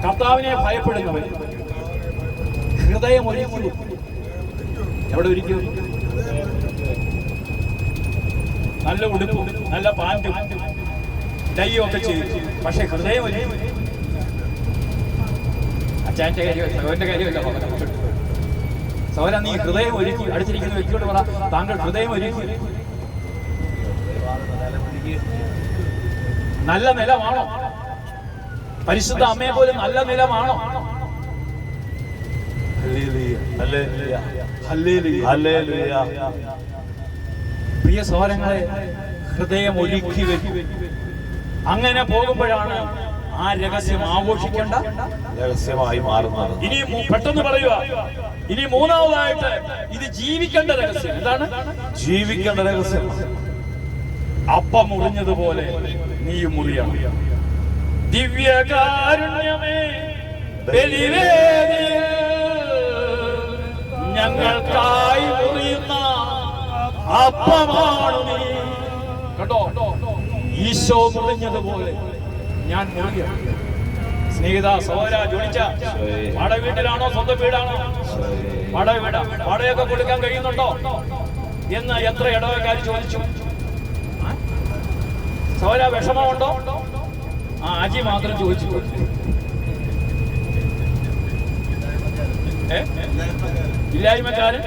കർത്താവിനെ ഭയപ്പെടുന്നവർ ഹൃദയം ഒരുക്കി. എവിടെ ഒരുക്കും? നല്ല ഉടുപ്പും നല്ല പാൻറ്റും ഡൈയും ഒക്കെ ചെയ്യും. പക്ഷെ ഹൃദയം ഒരുക്കി. അച്ഛൻ്റെ കാര്യമല്ല, സഹോദരന്റെ കാര്യമല്ല. സഹോദരൻ, നീ ഹൃദയം ഒരുക്കി. അടുത്തിരിക്കുന്ന വ്യക്തിയോട് പറ, താങ്കൾ ഹൃദയം ഒരുക്കി. നല്ല നിലമാണോ? പരിശുദ്ധ അമ്മയെ പോലും നല്ല നിലമാണോ? പ്രിയ സഹോദരങ്ങളെ, ഹൃദയം ഒരുക്കി വരും. അങ്ങനെ പോകുമ്പോഴാണ് ആ രഹസ്യം ആഘോഷിക്കേണ്ട രഹസ്യമായി മാറുന്നത്. ഇനി പെട്ടെന്ന് പറയുക. ഇനി മൂന്നാമതായിട്ട് ഇത് ജീവിക്കേണ്ട രഹസ്യം. എന്താണ്? ജീവിക്കേണ്ട രഹസ്യം. അപ്പം മുറിഞ്ഞതുപോലെ നീയും മുറിയണം. ദിവ്യകാരുണ്യമേ ബലിവേദിയിൽ ഞങ്ങൾക്കായി മുറിയുന്ന അപ്പമാണ് നീ. കണ്ടോ, ഈശോ മുറിഞ്ഞതുപോലെ ഞാൻ മുറിയാണ്. സ്നേഹിത സഹോദര ജോലിച്ച വാടക വീട്ടിലാണോ സ്വന്തം വീടാണോ? വാടക വീടാ. വാടകയൊക്കെ കൊടുക്കാൻ കഴിയുന്നുണ്ടോ എന്ന് എത്ര ഇടവക്കാർ ചോദിച്ചു. സഹോദര വിഷമമുണ്ടോ? ആജി മാത്രം ചോദിച്ചു. ഇല്ലായ്മക്കാരനോട്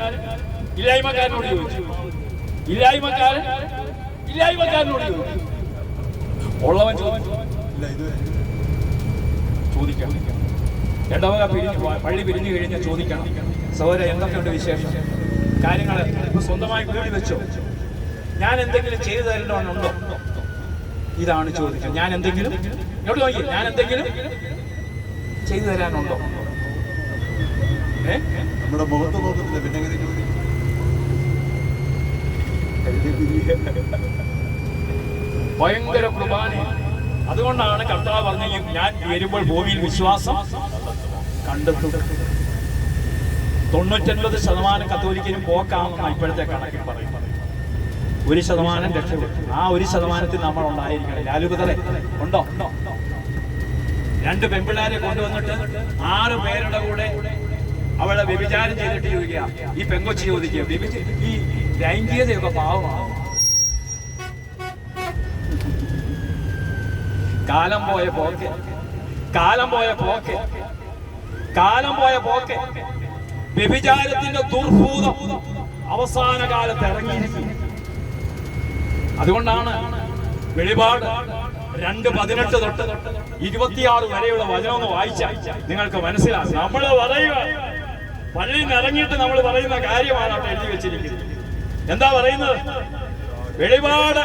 ചോദിച്ചു. ഇല്ലായ്മക്കാരനോട് ചോദിച്ചു. ഉള്ളവൻ ചോദിച്ചു. ചോദിക്കണം. ഇടവക പള്ളി പിരിഞ്ഞു കഴിഞ്ഞാൽ ചോദിക്കണം, സഹോദര എന്തൊക്കെയുണ്ട് വിശേഷം, കാര്യങ്ങൾ സ്വന്തമായി വീട് വെച്ചോ, ഞാൻ എന്തെങ്കിലും ചെയ്തു തരേണ്ടവനുണ്ടോ? ഇതാണ് ചോദിക്കുന്നത്. ഞാൻ എന്തെങ്കിലും ഇങ്ങോട്ട് നോക്കി, ഞാൻ എന്തെങ്കിലും ചെയ്തു തരാനുണ്ടോ? നമ്മുടെ മുഖത്ത് നോക്കത്തില്ല, പിന്നെ ഭയങ്കര കുർബാന. അതുകൊണ്ടാണ് കർത്താവ് പറഞ്ഞ ഞാൻ വരുമ്പോൾ ഭൂമിയിൽ വിശ്വാസം കണ്ടെത്തും. 99% കത്തോലിക്കനും പോക്കാണെന്നാണ് ഇപ്പോഴത്തെ കണക്കിൽ പറയുന്നത്. 1% രക്ഷപ്പെടും. ആ 1% നമ്മൾ ഉണ്ടായിരിക്കണം. ലാലുപതറെ ഉണ്ടോ? 2 പെൺപിള്ളാരെ കൊണ്ടുവന്നിട്ട് 6 പേരുടെ കൂടെ അവളെ വ്യഭിചാരം ചെയ്തിട്ട് ചോദിക്കുക. ഈ പെങ്കൊച്ചി ചോദിക്കുക, ഈ ലൈംഗികതയൊക്കെ പാവമാണ്. കാലം പോയ പോക്കെ വ്യഭിചാരത്തിന്റെ ദുർഭൂതം അവസാന കാലത്ത് ഇറങ്ങിയിരിക്കും. അതുകൊണ്ടാണ് വെളിപാട് 2:18 തൊട്ട് 26 വരെയുള്ള വചനം ഒന്ന് വായിച്ചാൽ നിങ്ങൾക്ക് മനസ്സിലാകും. നമ്മൾ പറയുക, പള്ളിയിൽ നിന്ന് ഇറങ്ങിയിട്ട് നമ്മൾ പറയുന്ന കാര്യമാണ് അവിടെ എഴുതി വെച്ചിരിക്കുന്നത്. എന്താ പറയുന്നത്? വെളിപാട്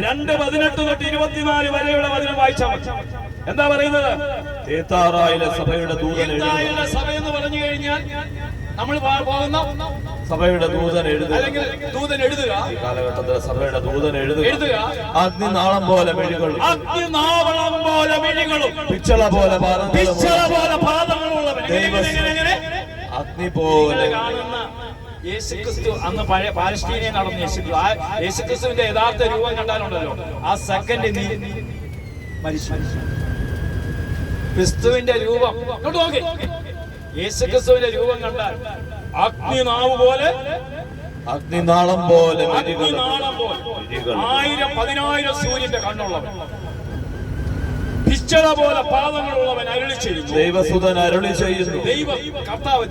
2:18 തൊട്ട് 24 വരെയുള്ള വചനം വായിച്ചാൽ മതി. എന്താ പറയുന്നത്? തീത്താറായിലെ സഭയുടെ ദൂതൻ സഭ എന്ന് പറഞ്ഞു കഴിഞ്ഞാൽ നമ്മൾ പോകുന്ന സഭയുടെ ദൂതൻ എഴുതുക, അല്ലെങ്കിൽ ദൂതൻ എഴുതുക. ഈ കാലഘട്ടത്തിൽ സഭയുടെ ദൂതൻ എഴുതുക. അഗ്നിനാളം പോലെ മിഴികളും പിച്ചള പോലെ പാദങ്ങളുള്ളവൻ അഗ്നി പോലെ കാണുന്ന യേശുക്രിസ്തു. അന്ന് പഴയ പാലസ്തീനിൽ നടന്ന യേശുക്രിസ്തുവിന്റെ യഥാർത്ഥ രൂപം കണ്ടാലുണ്ടല്ലോ, ആ സെക്കൻഡ് നീ മരിച്ചു. ക്രിസ്തുവിന്റെ രൂപം ഇങ്ങോട്ട് നോക്കി. യേശുക്രിസ്തുവിന്റെ രൂപം കണ്ടാൽ അഗ്നിനാവ് പോലെ, അഗ്നിനാളം പോലെ 1000-10,000 സൂര്യന്റെ കണ്ണുള്ളവൻ, പിച്ചള പോലെ പാദങ്ങളുള്ളവൻ അരുളി ചെയ്യുന്നു. ദൈവസുതൻ അരുളി ചെയ്യുന്നു.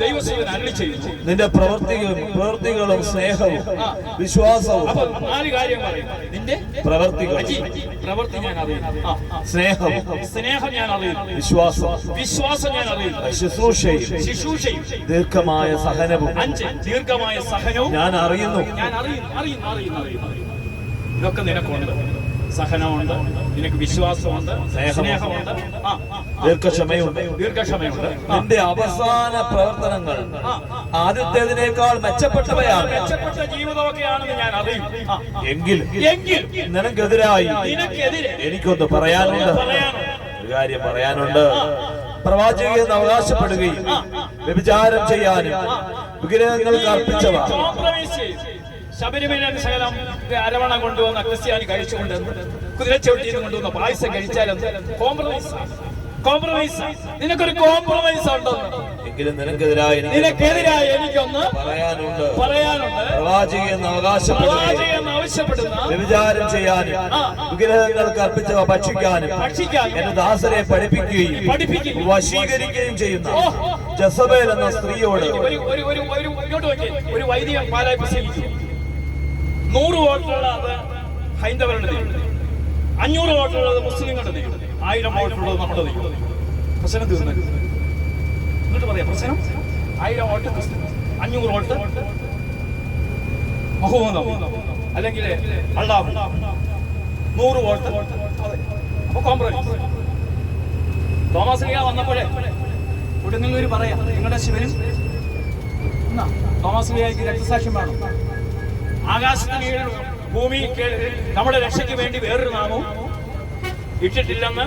ദൈവസുതൻ അരുളി ചെയ്യുന്നു. നിന്റെ പ്രവൃത്തികളും സ്നേഹവും വിശ്വാസവും. അപ്പൊ 4 കാര്യം പറയും. നിന്റെ പ്രവൃത്തി ഞാൻ അറിയുന്നു, സ്നേഹം ഞാൻ അറിയുന്നു, വിശ്വാസം ഞാൻ അറിയുന്നു, ശുശ്രൂഷയും ദീർഘമായ സഹനവും. 5 ദീർഘമായ സഹനവും ഞാൻ അറിയുന്നു. ഇതൊക്കെ നിനക്കുണ്ട്. സഹനമുണ്ട്, നിനക്ക് വിശ്വാസമുണ്ട്, സ്നേഹമുണ്ട്, ദീർഘക്ഷമയുണ്ട്. നിന്റെ അവസാന പ്രവർത്തനങ്ങൾ ആദ്യത്തേതിനേക്കാൾ മെച്ചപ്പെട്ടവയാണ്. മെച്ചപ്പെട്ട ജീവിതമൊക്കെയാണെന്ന് ഞാൻ അറിയും. എങ്കിൽ നിനക്കെതിരായി എനിക്കൊന്ന് പറയാനുണ്ട്. ഒരു കാര്യം പറയാനുണ്ട്. പ്രവാചകൻ അവകാശപ്പെടുകയും വ്യഭിചാരം ചെയ്യാനും വിഗ്രഹങ്ങൾക്ക് അർപ്പിച്ചവ ശബരിമല ശകലം അരവണ കൊണ്ടുവന്ന ക്രിസ്ത്യാനി കഴിച്ചുകൊണ്ട് കുതിരച്ചവിട്ടിയിൽ കൊണ്ടുവന്ന പായസം കഴിച്ചാലും കോംപ്രമൈസ്. നിനക്കൊരു കോംപ്രമൈസ് ഉണ്ടോ? എങ്കിലും നിനക്കെതിരായി എനിക്കൊന്ന് പറയാനുണ്ട്. പ്രവാചകൻ ആവശ്യപ്പെടുന്ന വ്യഭിചാരം ചെയ്യാനും വിഗ്രഹങ്ങൾക്ക് അർപ്പിച്ചവ ഭക്ഷിക്കാനും എന്റെ ദാസരെ പഠിപ്പിക്കുകയും വശീകരിക്കുകയും ചെയ്യുന്ന ജസബേൽ എന്ന സ്ത്രീയോട് ഒരു വൈദികൻ പാലായി പ്രസംഗിച്ചു. 100 വോട്ടുള്ള ഹൈന്ദവരുടെ ദൈവം, 500 വോട്ടുള്ളത് മുസ്ലിങ്ങളുടെ ദൈവം, 1000 വോട്ടുള്ളത് നമ്മുടെ ദൈവം. പ്രശ്നം തീർന്നു. എന്നിട്ട് പറയാം പ്രശ്നം 1000 വോട്ട് ക്രിസ്തു, 500 വോട്ട് മുഹമ്മദ്, അല്ലെങ്കിൽ അള്ളാഹു, 100 വോട്ട്. അപ്പൊ കോംപ്രമൈസ്. തോമസ് ലീഗ വന്നപ്പോഴേ കൊടുങ്ങല്ലൂർ പറയാം, നിങ്ങളുടെ ശിവനും തോമസ് ലീഗയ്ക്ക് രക്തസാക്ഷ്യം വേണം. ആകാശത്തിന് ഭൂമി നമ്മുടെ രക്ഷയ്ക്ക് വേണ്ടി വേറൊരു നാമവും ഇട്ടിട്ടില്ലെന്ന്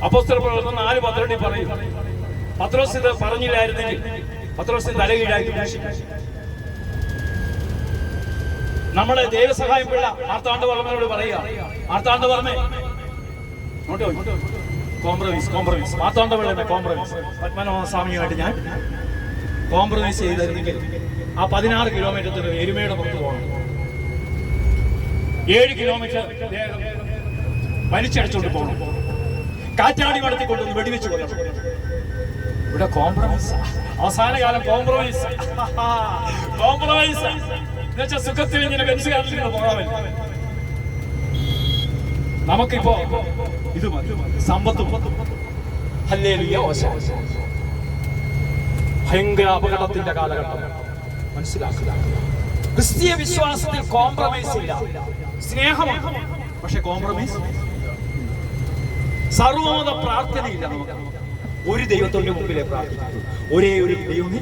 അപ്പോസ്തലപ്രവർത്തനം 4:12 പറയും. പത്രോസ് ഇത് പറഞ്ഞില്ലായിരുന്നെങ്കിൽ പത്രോസിന് തലകീഴായിട്ട് വീക്ഷിക്കും. നമ്മളെ ദൈവസഹായം പിള്ള മാർത്താണ്ഡ വർമ്മയോട് പറയുക, മാർത്താണ്ഡ വർമ്മേ കോംപ്രമൈസ് മാർത്താണ്ഡ പിള്ളയുടെ കോംപ്രമൈസ്. പത്മനാഭ സ്വാമിയുമായിട്ട് ഞാൻ കോംപ്രമൈസ് ചെയ്തിരുന്നെങ്കിൽ ആ 16 കിലോമീറ്റർ എരുമയുടെ പുറത്ത് പോകണം, 7 കിലോമീറ്റർ വലിച്ചടിച്ചോണ്ട് പോകണം, കാറ്റാടി മടത്തി കൊണ്ടുവന്ന് വെടിവെച്ച് കൊല്ലണം. ഇവിടെ കോംപ്രമൈസ്, അവസാന കാലം കോംപ്രമൈസ് എന്നുവെച്ചാൽ സുഖത്തിൽ ഇങ്ങനെ ബെൻസുകാരിൽ പോകാമല്ലോ. നമുക്കിപ്പോ ഇത് സമ്പത്തും ഹല്ലേലൂയ ഓശാന. ഭയങ്കര അപകടത്തിന്റെ കാലഘട്ടം മനസ്സിലാക്കുക. ക്രിസ്തീയ വിശ്വാസത്തിൽ കോംപ്രമൈസ് ഇല്ല, സ്നേഹമാണ്, പക്ഷെ കോംപ്രമൈസ്. സർവമത പ്രാർത്ഥനയില്ല. നമുക്ക് ഒരു ദൈവത്തിന്റെ മുമ്പിലെ പ്രാർത്ഥിക്കുന്നു, ഒരേ ഒരു ദൈവമേ,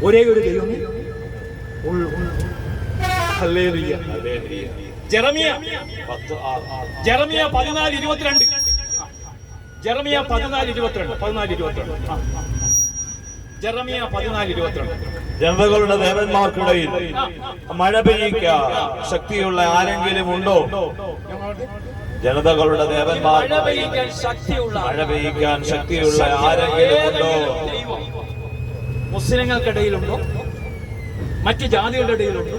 ഒരേ ഒരു ദൈവമേ. ഹല്ലേലൂയ. ജെറമിയ 14:22 ജെറമിയ 14:22 ജെറമിയ 14:22 ജനതകളുടെ ദേവന്മാർക്കിടയിൽ മഴ പെയ്യിക്കാൻ ശക്തിയുള്ള ആരെങ്കിലും ഉണ്ടോ? ജനതകളുടെ ദേവന്മാർ മഴ പെയ്യിക്കാൻ ശക്തിയുള്ള ആരെങ്കിലും ഉണ്ടോ? മുസ്ലിങ്ങൾക്കിടയിലുണ്ടോ? മറ്റ് ജാതികളുടെ ഇടയിലുണ്ടോ?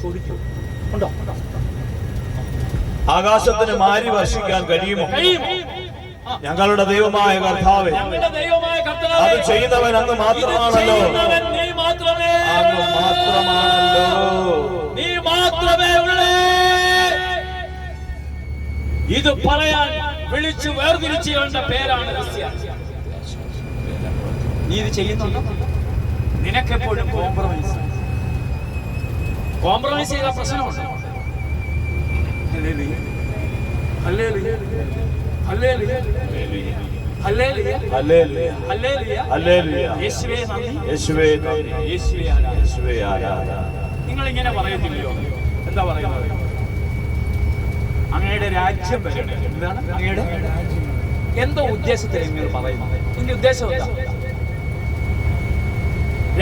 ചോദിക്കൂ. ഉണ്ടോ? ആകാശത്തിന് മാരി വർഷിക്കാൻ കഴിയുമോ? ഞങ്ങളുടെ ദൈവമായ കർത്താവേ, അത് ചെയ്യുന്നവൻ അങ്ങ് മാത്രമാണല്ലോ, അങ്ങ് മാത്രമാണല്ലോ, നീ മാത്രമേ ഉള്ളേ. ഇത് പറയാൻ വിളിച്ചു വേർതിരിച്ചു കണ്ട പേരാണ് ക്രിസ്ത്യാനി. നീ ഇത് ചെയ്യുന്നുണ്ടോ? നിനക്കെപ്പോഴും കോംപ്രമൈസ് ചെയ്ത പ്രശ്നമുണ്ട്. നിങ്ങൾ ഇങ്ങനെ പറയത്തില്ലയോ? എന്താ പറയുന്നത്? അങ്ങയുടെ രാജ്യം വരണം. എന്താണ് അങ്ങയുടെ? എന്തോ ഉദ്ദേശത്തിൽ നിങ്ങൾ പറയുന്നത്? ഇതിന്റെ ഉദ്ദേശം എന്താ?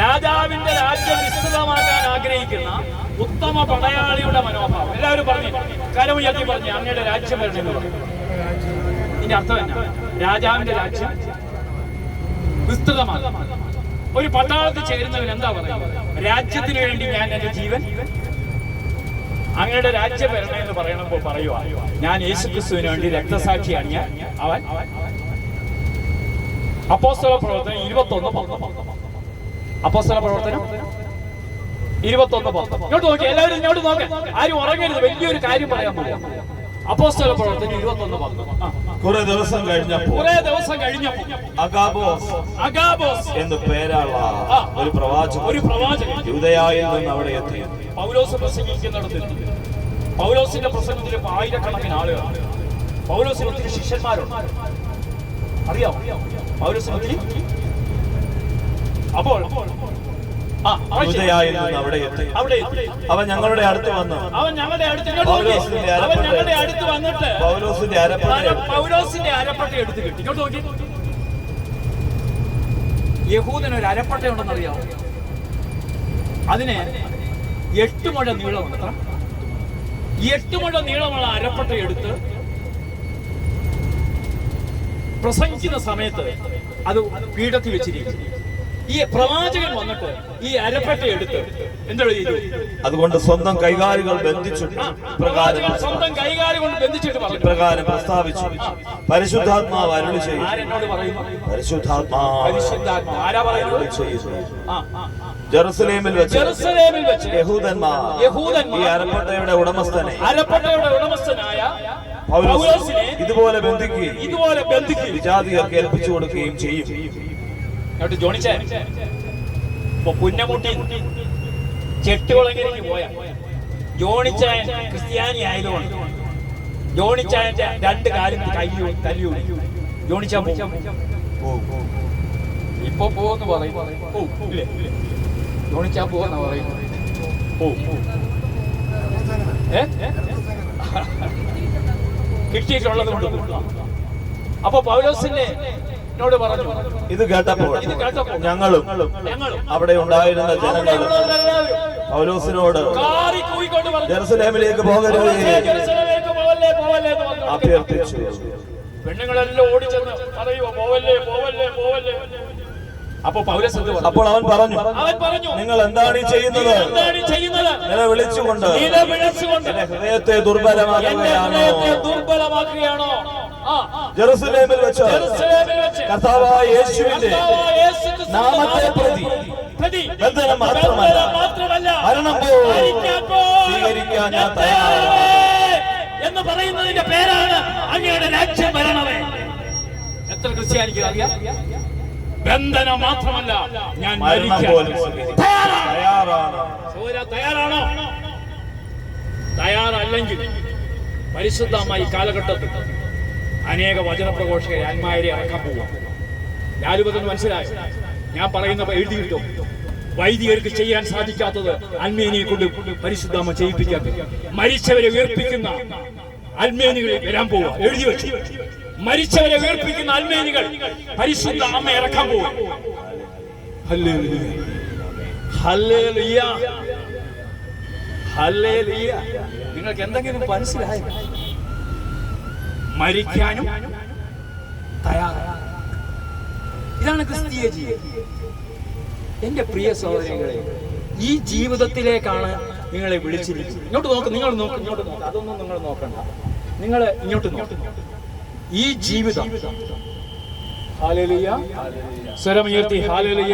രാജാവിന്റെ രാജ്യം വിസ്തൃതമാക്കാൻ ആഗ്രഹിക്കുന്ന ഉത്തമ പടയാളിയുടെ മനോഭാവം. എല്ലാവരും പറഞ്ഞു, കരമുയർത്തി പറഞ്ഞു, അങ്ങയുടെ രാജ്യം വരണം എന്ന് പറഞ്ഞു. ഇതിന്റെ അർത്ഥം എന്നാ? രാജാവിന്റെ രാജ്യം വിസ്തൃതമാകും. ഒരു പട്ടാളത്തിൽ ചേരുന്നവൻ എന്താ പറയുന്നത്? രാജ്യത്തിന് വേണ്ടി ഞാൻ എന്റെ ജീവൻ, അങ്ങയുടെ രാജ്യം വരണം എന്ന് പറയണപ്പോൾ പറയുക, ഞാൻ യേശുക്രിസ്തുവിന് വേണ്ടി രക്തസാക്ഷിയാണ് ഞാൻ. അവൻ അപ്പോസ്തല പ്രവർത്തനം 21:10. അപ്പോസ്തല പ്രവർത്തനം 21:10. ഇങ്ങോട്ട് നോക്കി, എല്ലാവരും ഇങ്ങോട്ട് നോക്ക്, ആരും ഉറങ്ങരുത്. വലിയൊരു കാര്യം പറയാൻ പോകും. അപ്പോസ്തല പ്രവർത്തനം 21:10. കുറെ ദിവസം കഴിഞ്ഞപ്പോൾ അഗാബോസ് എന്ന് പേരുള്ള ഒരു പ്രവാചകൻ യൂദയായിൽ നിന്ന് അവിടെ എത്തി. പൗലോസ് പ്രസംഗിക്കുന്നിടത്തെത്തി. പൗലോസിന്റെ പ്രസംഗത്തിൽ ആയിരക്കണക്കിന് ആളുകളാണ്. പൗലോസിന് ഒത്തിരി ശിഷ്യന്മാരുണ്ട്. അറിയാമോ പൗലോസിന് ഒത്തിരി? അപ്പോൾ യൂദയായിൽ നിന്ന് അവിടെ എത്തി. അവൻ ഞങ്ങളുടെ അടുത്ത് വന്നു. പൗലോസിന്റെ അരപ്പട്ട എടുത്ത് കിട്ടി. ഇങ്ങോട്ട് നോക്കി. യഹൂദന് ഒരു അരപ്പട്ട ഉണ്ടെന്നറിയാമോ? അതിന് 8 മുഴ നീളമുണ്ട്. 8 മുഴ നീളമുള്ള അരപ്പട്ട എടുത്ത് പ്രസംഗിക്കുന്ന സമയത്ത് അത് പീഠത്തിൽ വെച്ചിരിക്കും. ഈ പ്രവാചകൻ വന്നിട്ട് ഈ അരപ്പട്ട എടുത്ത് എന്താ ചെയ്തു? അതുകൊണ്ട് സ്വന്തം കൈകാലുകൾ ബന്ധിച്ചിട്ട് പ്രകാരം പ്രസ്താവിച്ചു, പരിശുദ്ധാത്മാവ് അരുളി ചെയ്യുന്നു. ജെറുസലേമിൽ വെച്ച് യഹൂദന്മാർ ഈ അരപ്പട്ടയുടെ ഉടമസ്ഥനായ പൗലോസിനെ ഇതുപോലെ ബന്ധിക്കുകയും വിജാതികർക്ക് ഏൽപ്പിച്ചു കൊടുക്കുകയും ചെയ്യും. ജോണിച്ചായ പുന്നമുട്ടി ചെട്ടുകുളങ്ങരയ്ക്ക് പോയ ജോണിച്ചായൻ ക്രിസ്ത്യാനി ആയതുകൊണ്ട് ജോണിച്ചായന്റെ 2 കാലും തല്ലിയൂടി. ജോണിച്ചാൻ ഇപ്പൊ പോവെന്ന് പറയും. ജോണിച്ചാൻ പോവെന്ന് പറയുന്നു. കിട്ടിയിട്ടുള്ളത് കൊണ്ട്. അപ്പൊ പൗലോസിന്റെ എന്നോട് പറഞ്ഞു. ഇത് കേട്ടപ്പോൾ ഇത് കേട്ടപ്പോൾ ഞങ്ങളും അവിടെ ഉണ്ടായിരുന്ന ജനങ്ങൾ പൗലോസിനോട് കാറി കൂയിക്കൊണ്ട് പറഞ്ഞു, ജെറുസലേമിലേക്ക് പോകരുത് ജെറുസലേമിലേക്ക് പോവല്ലേ പോവല്ലേ എന്ന് പറഞ്ഞു അഭ്യർത്ഥിച്ചു. പെണ്ണുങ്ങളെല്ലാം ഓടിച്ചെന്ന് പറയുമോ പോവല്ലേ പോവല്ലേ പോവല്ലേ. അപ്പൊ പൗലോസ് എന്ത് പറഞ്ഞു? അപ്പോൾ അവൻ പറഞ്ഞു, നിങ്ങൾ എന്താണ് ഈ ചെയ്യുന്നത്? നിലവിളിച്ചുകൊണ്ട് എന്റെ ഹൃദയത്തെ ദുർബലമാക്കുകയാണോ? ജെറുസലേമിൽ വെച്ച് കർത്താവായ യേശുവിന്റെ നാമത്തെ പ്രതി ബന്ധനം മാത്രമല്ല മരണം സ്വീകരിക്കാൻ ഞാൻ തയ്യാറാണ് എന്ന് പറയുന്നതിന്റെ പേരാണ് അങ്ങയുടെ രാജ്യം വരണമേ. എത്ര ക്രിസ്ത്യാനിക്ക് അറിയാം? ബന്ധനം മാത്രമല്ല, ഞാൻ തയ്യാറാണോ? തയ്യാറല്ലെങ്കിൽ പരിശുദ്ധമായി കാലഘട്ടത്തിൽ അനേക വചനപ്രഘോഷകരെ ആത്മാരെ ഇറക്കാൻ പോവുക. ലാലുപതെന്ന് മനസ്സിലായോ? ഞാൻ പറയുന്ന എഴുതി കിട്ടും. വൈദികർക്ക് ചെയ്യാൻ സാധിക്കാത്തത് അൽമേനിയെ കൊണ്ട് പരിശുദ്ധാമ ചെയ്യിപ്പിക്കാൻ, മരിച്ചവരെ ഉയർപ്പിക്കുന്ന അൽമേനികളിൽ വരാൻ പോവുക. എഴുതി വെച്ചു, മരിച്ചവരെ ഉയർപ്പിക്കുന്ന അൽമേനികൾ പരിശുദ്ധ അമ്മ ഇറക്കാൻ പോവുക. Hallelujah, hallelujah, hallelujah. നിങ്ങൾക്ക് എന്തെങ്കിലും മനസ്സിലായോ? മരിക്കാനും തയ്യാറാണ്. ഇതാണ് ക്രിസ്തീയ ജീവിതം. എന്റെ പ്രിയ സഹോദരങ്ങളെ, ഈ ജീവിതത്തിലേക്കാണ് നിങ്ങളെ വിളിച്ചിരിക്കുന്നത്. ഇങ്ങോട്ട് നോക്ക്, നിങ്ങൾ നോക്ക്, ഇങ്ങോട്ട് നോക്ക്. അതൊന്നും നിങ്ങൾ നോക്കണ്ട, നിങ്ങൾ ഇങ്ങോട്ട് നോക്ക്. ഈ ജീവിതം ഹല്ലേലൂയ, സ്വരമുയർത്തി ഹല്ലേലൂയ,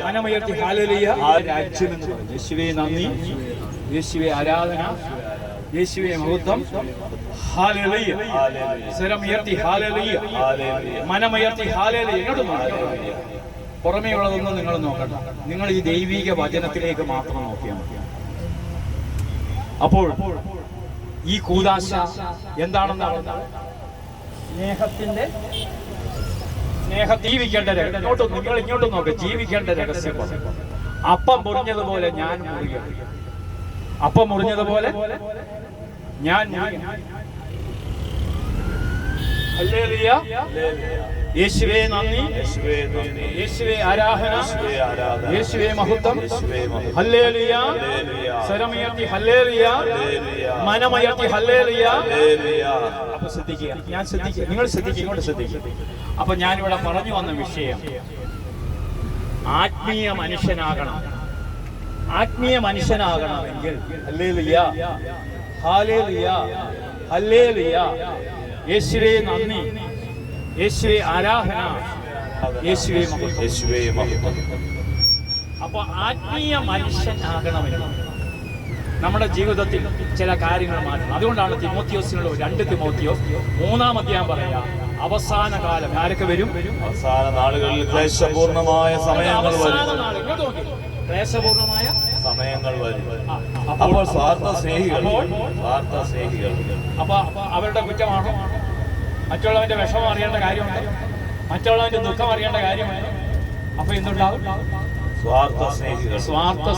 മനമുയർത്തി ഹല്ലേലൂയ. രാജ്യം എന്ന് പറഞ്ഞു. യേശുവേ നന്ദി, യേശുവേ ആരാധന, യേശുവേ മഹത്വം. ഹല്ലേലൂയ, സ്വരമുയർത്തി ഹല്ലേലൂയ, മനമുയർത്തി ഹല്ലേലൂയ. ഇങ്ങോട്ട് നോക്ക്. പുറമേ ഉള്ളതൊന്നും നിങ്ങൾ നോക്കണ്ട, നിങ്ങൾ ഈ ദൈവിക വചനത്തിലേക്ക് മാത്രം നോക്കിയാൽ മതി. അപ്പോൾ ഈ കൂദാശ എന്താണെന്നാണ്? ജീവിക്കേണ്ട രഹസ്യം. നിങ്ങൾ ഇങ്ങോട്ട് നോക്ക്. ജീവിക്കേണ്ട രഹസ്യം അപ്പം മുറിഞ്ഞതുപോലെ ഞാൻ മുറിയണം. അപ്പം മുറിഞ്ഞതുപോലെ ഞാൻ ഹല്ലേലൂയ, യേശുവേ നന്ദി, യേശുവേ ആരാധന, യേശുവേ മഹത്വം. ഹല്ലേലൂയ, സ്വരമുയർത്തി ഹല്ലേലൂയ, മനമുയർത്തി ഹല്ലേലൂയ. അപ്പൊ ശ്രദ്ധിക്കുക, ഞാൻ ശ്രദ്ധിക്കുക, നിങ്ങൾ ശ്രദ്ധിക്കുക, ഇങ്ങോട്ട് ശ്രദ്ധിക്കുക. അപ്പൊ ഞാനിവിടെ പറഞ്ഞു വന്ന വിഷയം ആത്മീയ മനുഷ്യനാകണം. ആത്മീയ മനുഷ്യനാകണമെങ്കിൽ ഹല്ലേലൂയ, ഹല്ലേലൂയ, ഹല്ലേലൂയ, യേശുവേ നന്ദി, യേശുവേ ആരാധന, യേശുവേ മഹത്വം. അപ്പൊ ആത്മീയ മനുഷ്യനാകണമെങ്കിൽ നമ്മുടെ ജീവിതത്തിൽ ചില കാര്യങ്ങൾ മാറ്റണം. അതുകൊണ്ടാണ് തിമോത്തിയോസിനുള്ള 2 തിമോത്തിയോസ് 3-ാം അധ്യായം പറയാ, അവസാന കാലം ആരൊക്കെ വരും? അവസാന നാളുകളിൽ ക്ലേശപൂർണമായ സമയങ്ങൾ വരും. ക്ലേശപൂർണമായ സമയങ്ങൾ വരും. അപ്പോൾ സ്വാർത്ഥ സ്നേഹികൾ. അപ്പൊ അവരുടെ കുറ്റമാണോ? മറ്റുള്ളവന്റെ വിഷമം അറിയേണ്ട കാര്യമുണ്ട്, മറ്റുള്ളവന്റെ ദുഃഖം അറിയേണ്ട കാര്യമുണ്ട്. അപ്പൊ എന്തുണ്ടാവും? സ്വാർത്ഥ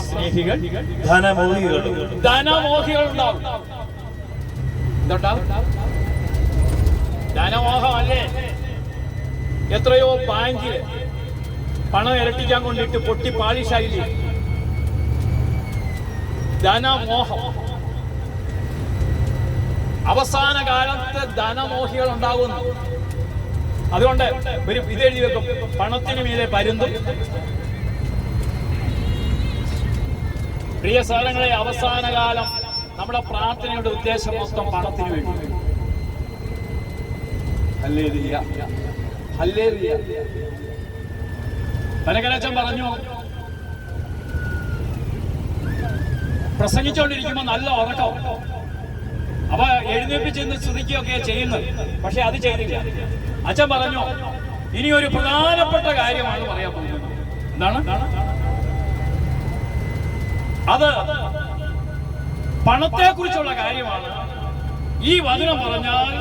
സ്നേഹികൾ, ധനമോഹികൾ ഉണ്ടാവും. എന്തുണ്ടാവും? ധനമോഹമല്ലേ? എത്രയോ ബാങ്കിൽ പണം ഇരട്ടിക്കാൻ കൊണ്ടിട്ട് പൊട്ടി പാളിഷായില്ലേ? ധനമോഹം. അവസാന കാലത്ത് ധനമോഹികൾ ഉണ്ടാകുന്നു. അതുകൊണ്ട് ഒരു ഇതെഴുതി വെക്കും, പണത്തിന് മീതെ പരുന്തും. പ്രിയ സഹോദരങ്ങളെ, അവസാന കാലം നമ്മുടെ പ്രാർത്ഥനയുടെ ഉദ്ദേശം മൊത്തം പണത്തിന് വേണ്ടി. Hallelujah, hallelujah. പനകരച്ചൻ പറഞ്ഞു, പ്രസംഗിച്ചുകൊണ്ടിരിക്കുമ്പോൾ നല്ല ഉറക്കം. അപ്പൊ എഴുന്നേപ്പിച്ചെന്ന് സ്തുതിക്കുകയൊക്കെ ചെയ്യുന്നത്, പക്ഷെ അത് ചെയ്തില്ല. അച്ഛൻ പറഞ്ഞു, ഇനി ഒരു പ്രധാനപ്പെട്ട കാര്യമാണ് പറയാൻ പോകുന്നത്. എന്താണ് അത്? പണത്തെ കുറിച്ചുള്ള കാര്യമാണ്. ഈ വചനം പറഞ്ഞാൽ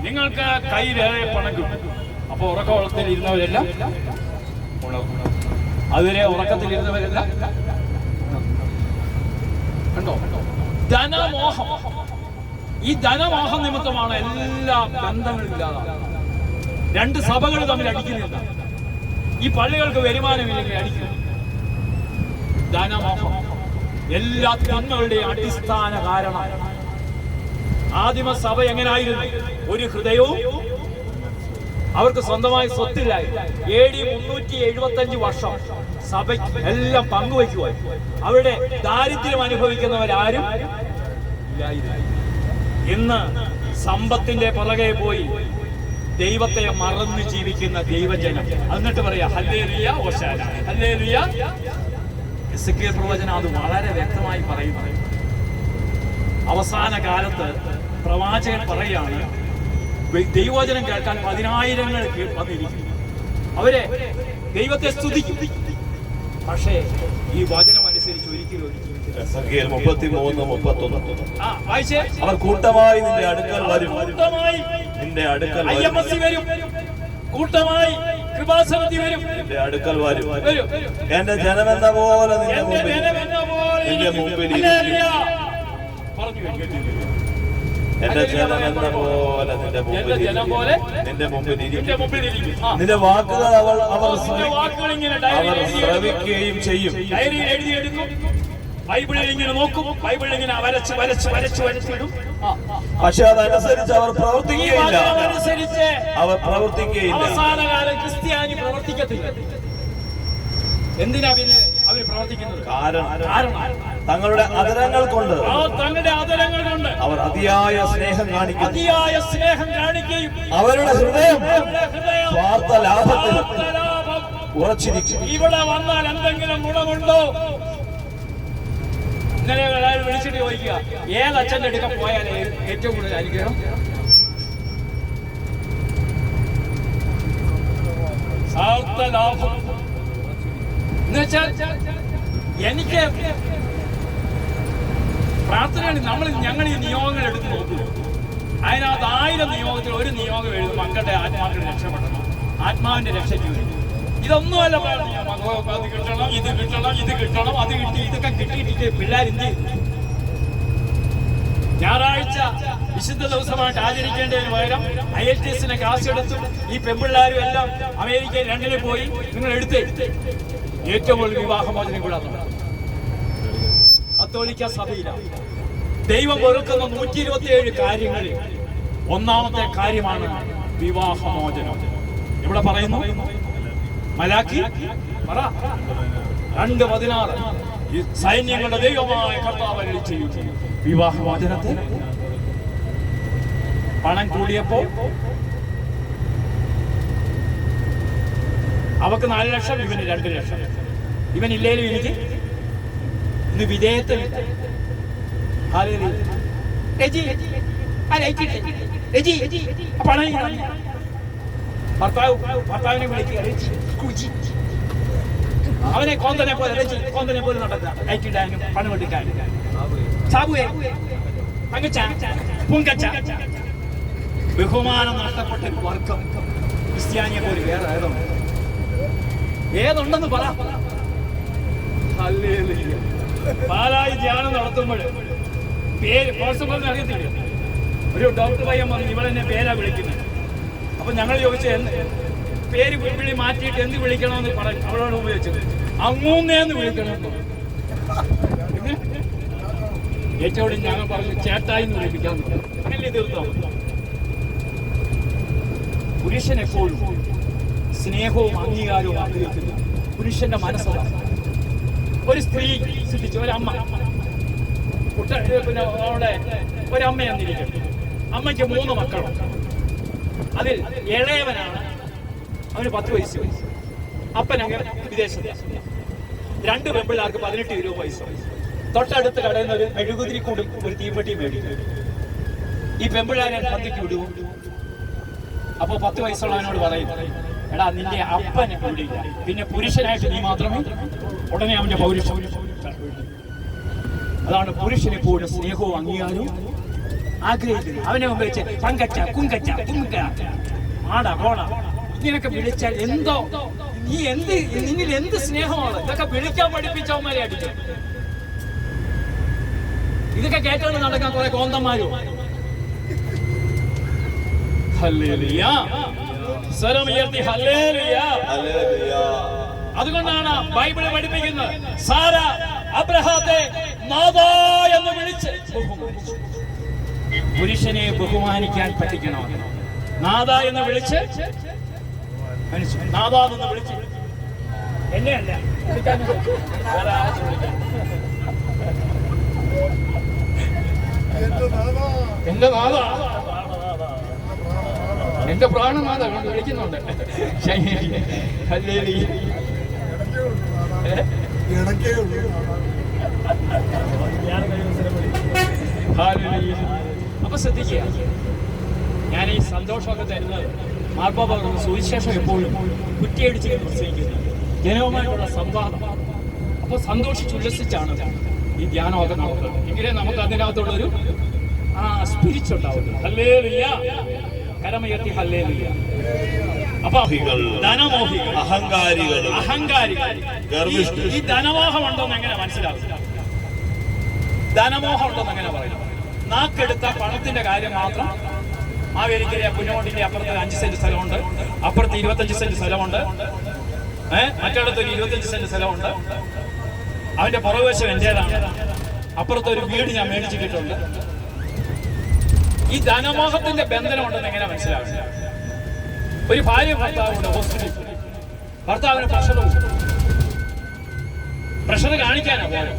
നിങ്ങൾക്ക് കയ്യിലേറെ പണം കിട്ടും. അപ്പൊ ഉറക്കത്തിൽ ഇരുന്നവരെല്ലാം അതിലെ ഉറക്കത്തിലിരുന്നവരെല്ലാം കണ്ടോ? ധനമോഹം. ഈ ധനമോഹം നിമിത്തമാണ് എല്ലാ ബന്ധങ്ങളും ഇല്ലാതാകുന്നത്. രണ്ട് സഭകൾ തമ്മിൽ അടിക്കുന്നില്ല. ഈ പള്ളികൾക്ക് വരുമാനമില്ലെങ്കിൽ അടിക്കും. ധനമോഹം എല്ലാ തിന്മകളുടെയും അടിസ്ഥാന കാരണം. ആദിമ സഭ എങ്ങനായിരുന്നു? ഒരു ഹൃദയവും അവർക്ക് സ്വന്തമായി സ്വത്തില്ലായി. AD 375 വർഷം സഭയ്ക്ക് എല്ലാം പങ്കുവയ്ക്കുവാൻ അവരുടെ ദാരിദ്ര്യം അനുഭവിക്കുന്നവരാരും ഇല്ലായിരുന്നു. ഇന്ന് സമ്പത്തിന്റെ പുറകെ പോയി ദൈവത്തെ മറന്ന് ജീവിക്കുന്ന ദൈവജനം. എന്നിട്ട് പറയാ ഹല്ലേലൂയ ഹോശാന, ഹല്ലേലൂയ. എസെക്കിയേൽ പ്രവചനം അത് വളരെ വ്യക്തമായി പറയുന്നു. അവസാന കാലത്ത് പ്രവാചകൻ പറയാണ്, ദൈവവചനം കേൾക്കാൻ 10,000 വന്നിരിക്കും. അവരെ ദൈവത്തെ സ്തുതിക്കും. പക്ഷേ ഈ വചനം അനുസരിച്ച് ഒരിക്കലും എസെക്കിയേൽ 33:31 വായിച്ചേ. അവർ കൂട്ടമായി നിന്റെ അടുക്കൽ വരും, കൂട്ടമായി നിന്റെ അടുക്കൽ IMSC വരും, കൂട്ടമായി കൃപാസനത്തിൽ വരും, നിന്റെ അടുക്കൽ വരും. വരും. എന്റെ ജനമെന്ന പോലെ നിന്റെ എന്റെ മുമ്പിൽ ജനമെന്ന പോലെ നിന്റെ മുമ്പിൽ ഹല്ലേലൂയ. പറഞ്ഞു കേട്ടില്ലേ? എന്റെ ജനമെന്ന പോലെ നിന്റെ എന്റെ ജനം പോലെ നിന്റെ മുമ്പിൽ നിന്റെ മുമ്പിൽ ഇരിക്കും. നിന്റെ വാക്കുകൾ അവർ നിന്റെ വാക്കുകൾ ഇങ്ങനെ അവർ ഡയറിയിൽ ശ്രവിക്കുകയും ചെയ്യും. ഡയറിയിൽ എഴുതിയെടുക്കും. ബൈബിളിൽ ഇങ്ങനെ നോക്കും. ബൈബിളിൽ ഇങ്ങനെ വരച്ച് വരച്ച് വരച്ച് വരച്ചിടും. പക്ഷെ അതനുസരിച്ച് അവർ പ്രവർത്തിക്കുകയില്ല. അനുസരിച്ച് അവർ പ്രവർത്തിക്കുകയില്ല. അവസാനകാലം ക്രിസ്ത്യാനി പ്രവർത്തിക്കത്തില്ല. എന്തിനാ പിന്നെ അവര് പ്രവർത്തിക്കുന്നത്? കാരണം തങ്ങളുടെ അതരങ്ങൾ കൊണ്ട് തങ്ങളുടെ ആദരങ്ങൾ കൊണ്ട് അവർ അതിയായ സ്നേഹം കാണിക്കുന്നു. അതിയായ സ്നേഹം കാണിക്കുകയും അവരുടെ ഹൃദയം സ്വാർത്ഥ ലാഭത്തിൽ ലാഭം ഉറച്ചിരിക്കും. ഇവിടെ വന്നാൽ എന്തെങ്കിലും ഗുണമുണ്ടോ? ഇന്നലെ ഒരാൾ വിളിച്ചിട്ട് ചോദിക്കുക, ഏത് അച്ഛൻ്റെ അടുക്ക പോയാൽ ഏറ്റവും കൂടുതൽ അനുഗ്രഹം? സ്വാർത്ഥ ലാഭം എന്നുവെച്ചാൽ എനിക്ക് പ്രാർത്ഥനയാണ്. ഞങ്ങൾ ഈ നിയോഗങ്ങൾ എടുത്ത് നോക്കുക. അതിനകത്ത് 1000 നിയോഗത്തിൽ ഒരു നിയോഗം എഴുതും മക്കളുടെ ആത്മാക്കൾ രക്ഷപ്പെടണം, ആത്മാവിന്റെ രക്ഷയ്ക്ക് വേണ്ടി. ഇതൊന്നുമല്ല പ്രാർത്ഥന. അത് കിട്ടണം, ഇത് കിട്ടണം, ഇത് കിട്ടണം, അത് കിട്ടി, ഇതൊക്കെ കിട്ടിയിട്ട് പിള്ളേരെന്ത് ചെയ്യും? ഞായറാഴ്ച വിശുദ്ധ ദിവസമായിട്ട് ആചരിക്കേണ്ടതിന് പകരം IELTS ക്ലാസ് എടുത്തു ഈ പെൺപിള്ളേരും എല്ലാം അമേരിക്കയിൽ ലണ്ടനിൽ പോയി നിങ്ങൾ എടുത്തേ. ഏറ്റവും കൂടുതൽ വിവാഹമോചനം കൂടാ കത്തോലിക്ക സഭയിലാണ്. ദൈവം വെറുക്കുന്ന 127 കാര്യങ്ങളിൽ ഒന്നാമത്തെ കാര്യമാണ് വിവാഹമോചനം. ഇവിടെ പറയുന്നു മലാക്കി 2:16 സൈന്യങ്ങളുടെ ദൈവമായ കർത്താവ് അരുളി ചെയ്യുന്നു വിവാഹമോചനത്തെ. പണം കൂടിയപ്പോൾ അവക്ക് 4 ലക്ഷം, ഇവന് 2 ലക്ഷം. ഇവനില്ലേലും എനിക്ക് ഇന്ന് വിധേയത്തിൽ ഭർത്താവിനെ വിളിക്കുക. അവനെ കോന്തനെ പോലെ നടക്കുക. ലൈറ്റിടാനും പണം എടുക്കാനും. സാബുവേ പങ്കച്ച പുങ്കച്ച ബഹുമാനം നഷ്ടപ്പെട്ട ഒരു വർഗം ക്രിസ്ത്യാനിയെ പോലെ വേറെ ഏതുണ്ടെന്ന് പറ. പാലായി ധ്യാനം നടത്തുമ്പോൾ പേര് പ്രിൻസിപ്പലിന് അറിയത്തില്ല. ഒരു ഡോക്ടർ പയ്യൻ വന്നു, ഇവളെന്നെ പേരാ വിളിക്കുന്നത്. അപ്പൊ ഞങ്ങൾ ചോദിച്ചു പേര് വിളി മാറ്റിയിട്ട് എന്ത് വിളിക്കണമെന്ന് പറഞ്ഞു. അവളോട് ഉപയോഗിച്ചത് അങ്ങൂന്നേന്ന് വിളിക്കണം. ഏറ്റവും ഞങ്ങൾ പറഞ്ഞു ചേട്ടായി എന്ന് വിളിപ്പിക്കാൻ. അങ്ങനെ തീർത്തോ? പുരുഷൻ എപ്പോഴും സ്നേഹവും അംഗീകാരവും ആഗ്രഹിക്കുന്നു. പുരുഷന്റെ മനസ്സതാണ്. ഒരു സ്ത്രീ ശ്രദ്ധിച്ചു, ഒരമ്മ പിന്നെ അവിടെ ഒരമ്മയെന്നിരിക്കട്ടെ. അമ്മയ്ക്ക് 3 മക്കളുണ്ട്. അതിൽ ഇളയവനാണ്, അവന് 10 വയസ്സ്. അപ്പനങ്ങ് വിദേശത്ത്. 2 പെൺപിള്ളേർക്ക് 18-20 വയസ്സ്. തൊട്ടടുത്ത് കടയിൽ നിന്ന് ഒരു മെഴുകുതിരി കൂടും ഒരു തീപ്പെട്ടി മേടിക്കും. ഈ പെൺപിള്ളേരെ പന്തിക്ക് വിടും. അപ്പൊ 10 വയസ്സുള്ളവനോട് പറയും, എടാ നിന്റെ അപ്പനെ വിടില്ല, പിന്നെ പുരുഷനായിട്ട് നീ മാത്രമേ. ഉടനെ അവന്റെ പൗരുഷം. അതാണ് പുരുഷൻ എപ്പോഴും സ്നേഹവും അംഗീകാരവും ആഗ്രഹിക്കുന്നത്. അവനെ മുമ്പ് വെച്ച് പങ്കച്ച കുങ്കച്ച കുങ്ക ആടാ പോടാ ഇങ്ങനെയൊക്കെ വിളിച്ചാൽ എന്തോ നീ നിന്നിൽ എന്ത് സ്നേഹമാണ്. ഇതൊക്കെ വിളിക്കാൻ പഠിപ്പിച്ചവന്മാരെ അടിക്കും. ഇതൊക്കെ കേട്ടോണ്ട് നടക്കാൻ കുറെ കോന്തന്മാരും. ഹല്ലേലൂയ. സ്വരമുയർത്തി ഹല്ലേലൂയ. ഹല്ലേലൂയ. അതുകൊണ്ടാണ് ബൈബിൾ പഠിപ്പിക്കുന്നത് സാര അബ്രഹാത്തെ നാഥാ എന്ന് വിളിച്ച് ബഹുമാനിച്ചു. പുരുഷനെ ബഹുമാനിക്കാൻ പഠിക്കണം. നാഥാ എന്ന് വിളിച്ച് നാഥാ എന്ന് വിളിച്ച് എന്നെയല്ല എന്റെ നാഥ, എന്റെ പ്രാണനാഥ വിളിക്കുന്നുണ്ട്. ഹല്ലേലൂയ. അപ്പൊ ശ്രദ്ധിക്കുക, ഞാൻ ഈ സന്തോഷമൊക്കെ തരുന്നത് മാർപ്പാപ്പ പറയുന്ന സുവിശേഷം എപ്പോഴും കുറ്റിയടിച്ച് പ്രസംഗിക്കുന്നത് ജനവുമായിട്ടുള്ള സംവാദം. അപ്പൊ സന്തോഷിച്ചുല്ലസിച്ചാണ് ഈ ധ്യാനമൊക്കെ നടക്കുന്നത്. എങ്കിലേ നമുക്ക് അതിനകത്തുള്ളൊരു സ്പിരിറ്റ് ഉണ്ടാവുള്ളൂ. ഹല്ലേലൂയ. കരമുയർത്തി ഹല്ലേലൂയ. അപ്പൊ ധനമോഹികൾ, അഹങ്കാരികൾ ഈ ധനമോഹം ഉണ്ടോന്ന് എങ്ങനെ മനസ്സിലാവും? ധനമോഹം ഉണ്ടോന്ന് എങ്ങനെ പറയും? നാക്കെടുത്ത പണത്തിന്റെ കാര്യം മാത്രം. മാവേലിക്കര പുന്നോട്ടിന്റെ അപ്പുറത്ത് 5 സെന്റ് സ്ഥലമുണ്ട്, അപ്പുറത്ത് 25 സെന്റ് സ്ഥലമുണ്ട്, മറ്റിടത്തൊരു 25 സെന്റ് സ്ഥലമുണ്ട്. അവന്റെ പുറകുവശം എന്റേതാണ്, അപ്പുറത്തൊരു വീട് ഞാൻ മേടിച്ചിട്ടുണ്ട്. ഈ ധനമോഹത്തിന്റെ ബന്ധനം ഉണ്ടെന്ന് എങ്ങനെ മനസ്സിലാവും? ഒരു ഭാര്യ ഭർത്താവുണ്ട് ഹോസ്പിറ്റലിൽ, ഭർത്താവിന് പ്രഷർ കാണിക്കാനാ പോലെ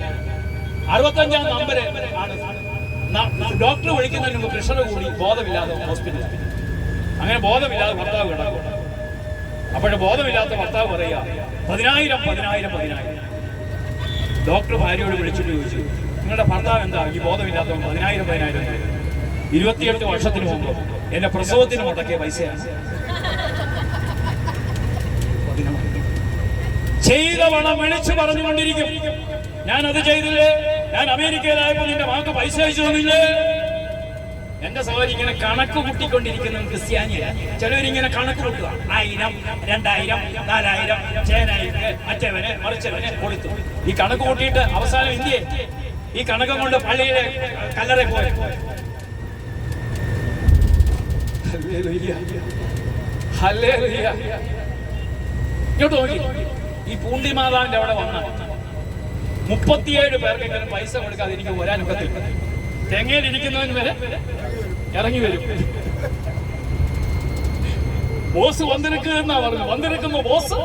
65-ാം നമ്പർ ആണ് ഡോക്ടർ വിളിക്കുന്നതിന് മുമ്പ് പ്രഷർ കൂടി ബോധമില്ലാതെ ഹോസ്പിറ്റലിൽ. അങ്ങനെ ബോധമില്ലാതെ ഭർത്താവ് കിടക്കും. അപ്പോഴേ ബോധമില്ലാത്ത ഭർത്താവ് പറയുക 10,000. ഡോക്ടർ ഭാര്യയോട് വിളിച്ചിട്ട് ചോദിച്ചു, നിങ്ങളുടെ ഭർത്താവ് എന്താ ഈ ബോധമില്ലാത്ത 10,000? 28 വർഷത്തിന് മുമ്പ് എന്റെ പ്രസവത്തിന് മുടക്കിയ പൈസയാണ്. ചെയ്ത പണം വിളിച്ചു പറഞ്ഞുകൊണ്ടിരിക്കും, ഞാൻ അത് ചെയ്തില്ലേ, ഞാൻ അമേരിക്കയിലായപ്പോൾ നിന്റെ മകൾക്ക് പൈസ അയച്ചു തന്നില്ലേ. എന്റെ സഹോദരി ഇങ്ങനെ കണക്ക് കൂട്ടിക്കൊണ്ടിരിക്കുന്ന ക്രിസ്ത്യാനിയാണ്. ചിലവരിങ്ങനെ കണക്ക് കൂട്ടുക, 1000, 2000, 4000 ചേനായിക്ക് മറ്റവന് മറിച്ചവന് കൊടുത്തു. ഈ കണക്ക് കൂട്ടിയിട്ട് അവസാനം ഇന്ത്യയെ ഈ കണക്ക് കൊണ്ട് പള്ളിയിലെ കല്ലറെ പോയി. ഇങ്ങോട്ട് നോക്കി, ഈ പൂണ്ടി മാതാവിന്റെ അവിടെ വന്ന 37 പേർക്കെങ്കിലും പൈസ കൊടുക്കാതെ എനിക്ക് വരാനൊക്കത്തില്ല. തെങ്ങയിലിരിക്കുന്നവന് വരെ ഇറങ്ങി വരും. ബോസ് വന്നിരിക്കുന്ന പറഞ്ഞു, വന്നിരിക്കുന്നു ബോസ്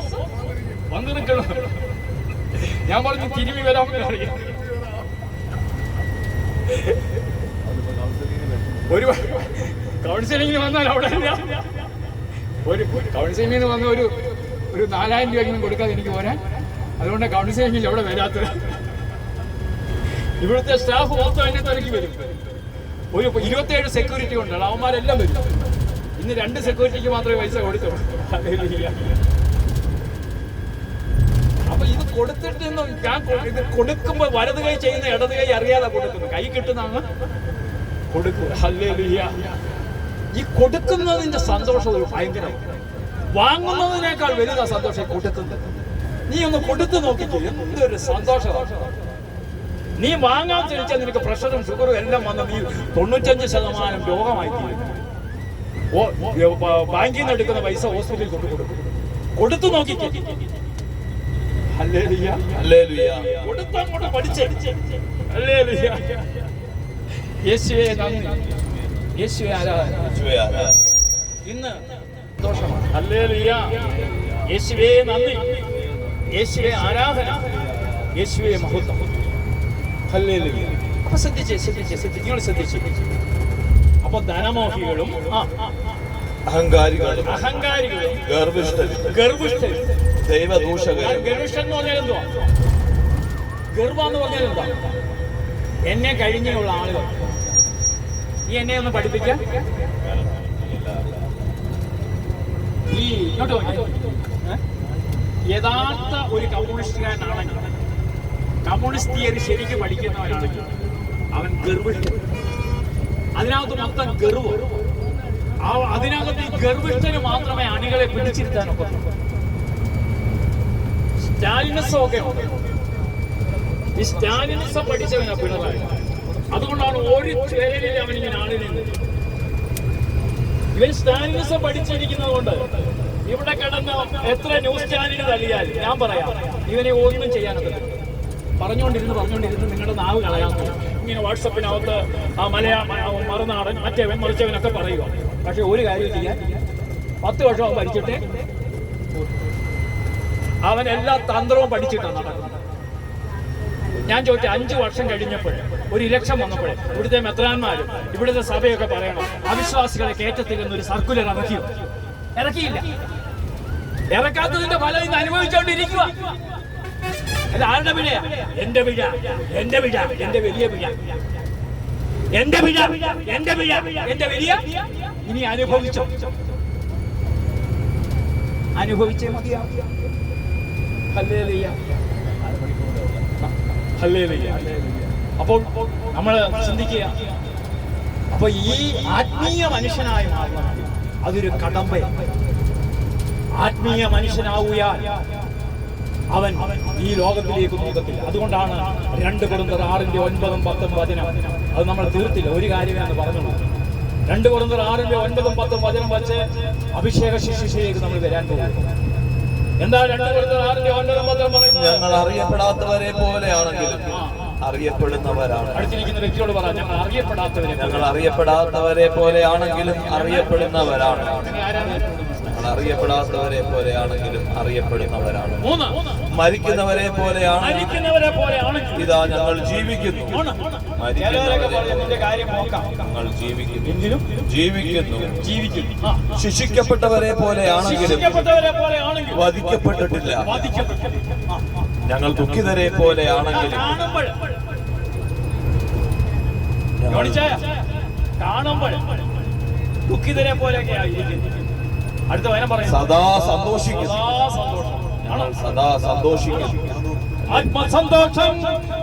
വന്നിരിക്കണം. ഞാൻ പറഞ്ഞു തിരുമ്പി വരാൻ അറിയാം. ഒരു കൗൺസിലിങ്ങിന് വന്നാൽ അവിടെ ഒരു കൗൺസിലിങ്ങിന് വന്ന ഒരു 4,000 രൂപയെങ്കിലും കൊടുക്കാതെ എനിക്ക് പോരാൻ. അതുകൊണ്ട് കൗൺസിലിംഗിൽ എവിടെ വരാത്തത്. ഇവിടുത്തെ സ്റ്റാഫ് മൊത്തം എന്നെ തിരക്കി വരും. ഒരു 27 സെക്യൂരിറ്റി ഉണ്ട്, അവന്മാരെല്ലാം വരും. ഇന്ന് 2 സെക്യൂരിറ്റിക്ക് മാത്രമേ പൈസ കൊടുത്തുള്ളൂ. അപ്പൊ ഇത് കൊടുത്തിട്ട് ഞാൻ ഇത് കൊടുക്കുമ്പോ വലത് കൈ ചെയ്യുന്ന ഇടത് കൈ അറിയാതെ കൊടുക്കുന്നു. കൈ കിട്ടുന്നതാണ് കൊടുക്കുക. ഹല്ലേലൂയ. ഈ കൊടുക്കുന്നതിന്റെ സന്തോഷം ഒരു ഭയങ്കരമാണ്. വാങ്ങുന്നതിനേക്കാൾ വലുതാ സന്തോഷം കൊടുക്കുന്നത്. നീ ഒന്ന് കൊടുത്തു നോക്കിക്കോ, എന്തൊരു സന്തോഷമാണ്. നീ വാങ്ങാൻ ചോദിച്ചാൽ നിനക്ക് പ്രഷറും ഷുഗറും എല്ലാം വന്ന് നീ 95% രോഗമായി തീരും. ബാങ്കിൽ നിന്ന് എടുക്കുന്ന പൈസ ഹോസ്പിറ്റലിൽ കൊടുത്തു നോക്കിക്കോ. ഹല്ലേലൂയ. കൊടുത്തങ്ങോട്ട് പഠിച്ചേ. ഹല്ലേലൂയ. യേശുവേ നന്ദി, യേശുവേ ആരാധന. ഇന്ന് സന്തോഷമാണ്. ഹല്ലേലൂയ. യേശുവേ നന്ദി, യേശുവേ ആരാധന, യേശുവേ മഹത്വം. ഹല്ലേലൂയ. അപ്പൊ ശ്രദ്ധിച്ചേ, നിങ്ങൾ ശ്രദ്ധിച്ചു. അപ്പൊ ധനമോഹികളും അഹങ്കാരികളും ഗർഭിഷ്ഠരും ദൈവദൂഷകരും. ഗർഭിഷ്ഠൻ എന്ന് പറഞ്ഞാൽ എന്തുവാ? ഗർഭ എന്ന് പറഞ്ഞാൽ എന്താ? എന്നെ കഴിഞ്ഞുള്ള ആളുകൾ. നീ എന്നെ ഒന്ന് പഠിപ്പിക്കാൻ ഈ ഇങ്ങോട്ട് യഥാർത്ഥ ഒരു കമ്മ്യൂണിസ്റ്റുകാരനാണെങ്കിൽ, കമ്മ്യൂണിസ്റ്റ് തിയറി ശരിക്കും പഠിക്കുന്നവനാണെങ്കിൽ അവൻ ഗർഭിഷ്ഠൻ. അതിനകത്ത് മൊത്തം ഗർവ്. അതിനകത്ത് ഈ ഗർഭിഷ്ഠന് മാത്രമേ അണികളെ പിടിച്ചിരുത്താനൊക്കെ. സ്റ്റാലിനിസം ഒക്കെ ഉണ്ട്. ഈ സ്റ്റാലിനിസം പഠിച്ചവനാ പിണറായി. അതുകൊണ്ടാണ് ഒരു ചേരലിൽ അവനിങ്ങനെ ആളിനെ ഇവൻ സ്റ്റാലിനിസം പഠിച്ചിരിക്കുന്നത് കൊണ്ട് ഇവിടെ കിടന്ന് എത്ര ന്യൂസ് ചാനൽ തള്ളിയാൽ ഞാൻ പറയാം ഇവനെ ഒന്നും ചെയ്യാനൊക്കെ പറഞ്ഞുകൊണ്ടിരുന്ന് നിങ്ങളുടെ നാവ് കളയാൻ ഇങ്ങനെ വാട്സപ്പിനകത്ത് ആ മറുനാടൻ മറ്റേവൻ മറിച്ചവനൊക്കെ പറയുക. പക്ഷെ ഒരു കാര്യം ചെയ്യാൻ 10 വർഷം അവൻ പഠിച്ചിട്ടേ അവൻ എല്ലാ തന്ത്രവും പഠിച്ചിട്ടാണ് നടക്കുന്നത്. ഞാൻ ചോദിച്ചു 5 വർഷം കഴിഞ്ഞപ്പോൾ ഒരു ഇലക്ഷൻ വന്നപ്പോൾ ഇവിടുത്തെ മെത്രാന്മാരും ഇവിടുത്തെ സഭയൊക്കെ പറയണം അവിശ്വാസികളെ കയറ്റത്തില്ലെന്നൊരു സർക്കുലർ ഇറക്കിയില്ല. ഇറക്കാത്തതിന്റെ ഫലം ഇന്ന് അനുഭവിച്ചുകൊണ്ടിരിക്കുക. അത് ആരുടെ പിഴയാ? എന്റെ പിഴ, എന്റെ വലിയ പിഴ, എന്റെ വലിയ. ഇനി അനുഭവിച്ചേ മതിയാവും. അപ്പോൾ നമ്മൾ ചിന്തിക്കുക. അപ്പൊ ഈ ആത്മീയ മനുഷ്യനായി മാറണം. അതൊരു കടമ്പയാണ്. ആത്മീയ മനുഷ്യനാവുകയാൽ അവൻ ഈ ലോകത്തിലേക്ക് നോക്കത്തില്ല. അതുകൊണ്ടാണ് 2 കൊരിന്ത്യർ 6:9-10 വചനം. അത് നമ്മൾ തീർത്തില്ല, ഒരു കാര്യമാണ് പറഞ്ഞുള്ളൂ. 2 കൊരിന്ത്യർ 6:9-10 വചനം വെച്ച് അഭിഷേക ശുശ്രൂഷയിലേക്ക് നമ്മൾ വരാൻ പോകും. എന്താ 2 കൊരിന്ത്യർ 6:9-10 പറയുന്നത്? ഞങ്ങൾ അറിയപ്പെടാത്തവരെ പോലെയാണെങ്കിലും അറിയപ്പെടുന്നവരാണ്. അടുത്തിരിക്കുന്ന വ്യക്തിയോട് പറ, ഞങ്ങൾ അറിയപ്പെടാത്തവരെ പോലെയാണെങ്കിലും അറിയപ്പെടുന്നവരാണ്. അറിയപ്പെടാത്തവരെ പോലെയാണെങ്കിലും അറിയപ്പെടുന്നവരാണ്. മരിക്കുന്നവരെ പോലെയാണ് ഇതാ ഞങ്ങൾ ജീവിക്കുന്നു. ജീവിക്കുന്നു. ശിക്ഷിക്കപ്പെട്ടവരെ പോലെയാണെങ്കിലും വധിക്കപ്പെട്ടിട്ടില്ല. ഞങ്ങൾ ദുഃഖിതരെ പോലെയാണെങ്കിലും കാണുമ്പോൾ ദുഃഖിതരെ പോലെയൊക്കെ ആയിരിക്കും. അടുത്ത വചനം പറയും, സദാ സന്തോഷിക്കുന്നു. ആത്മസന്തോഷം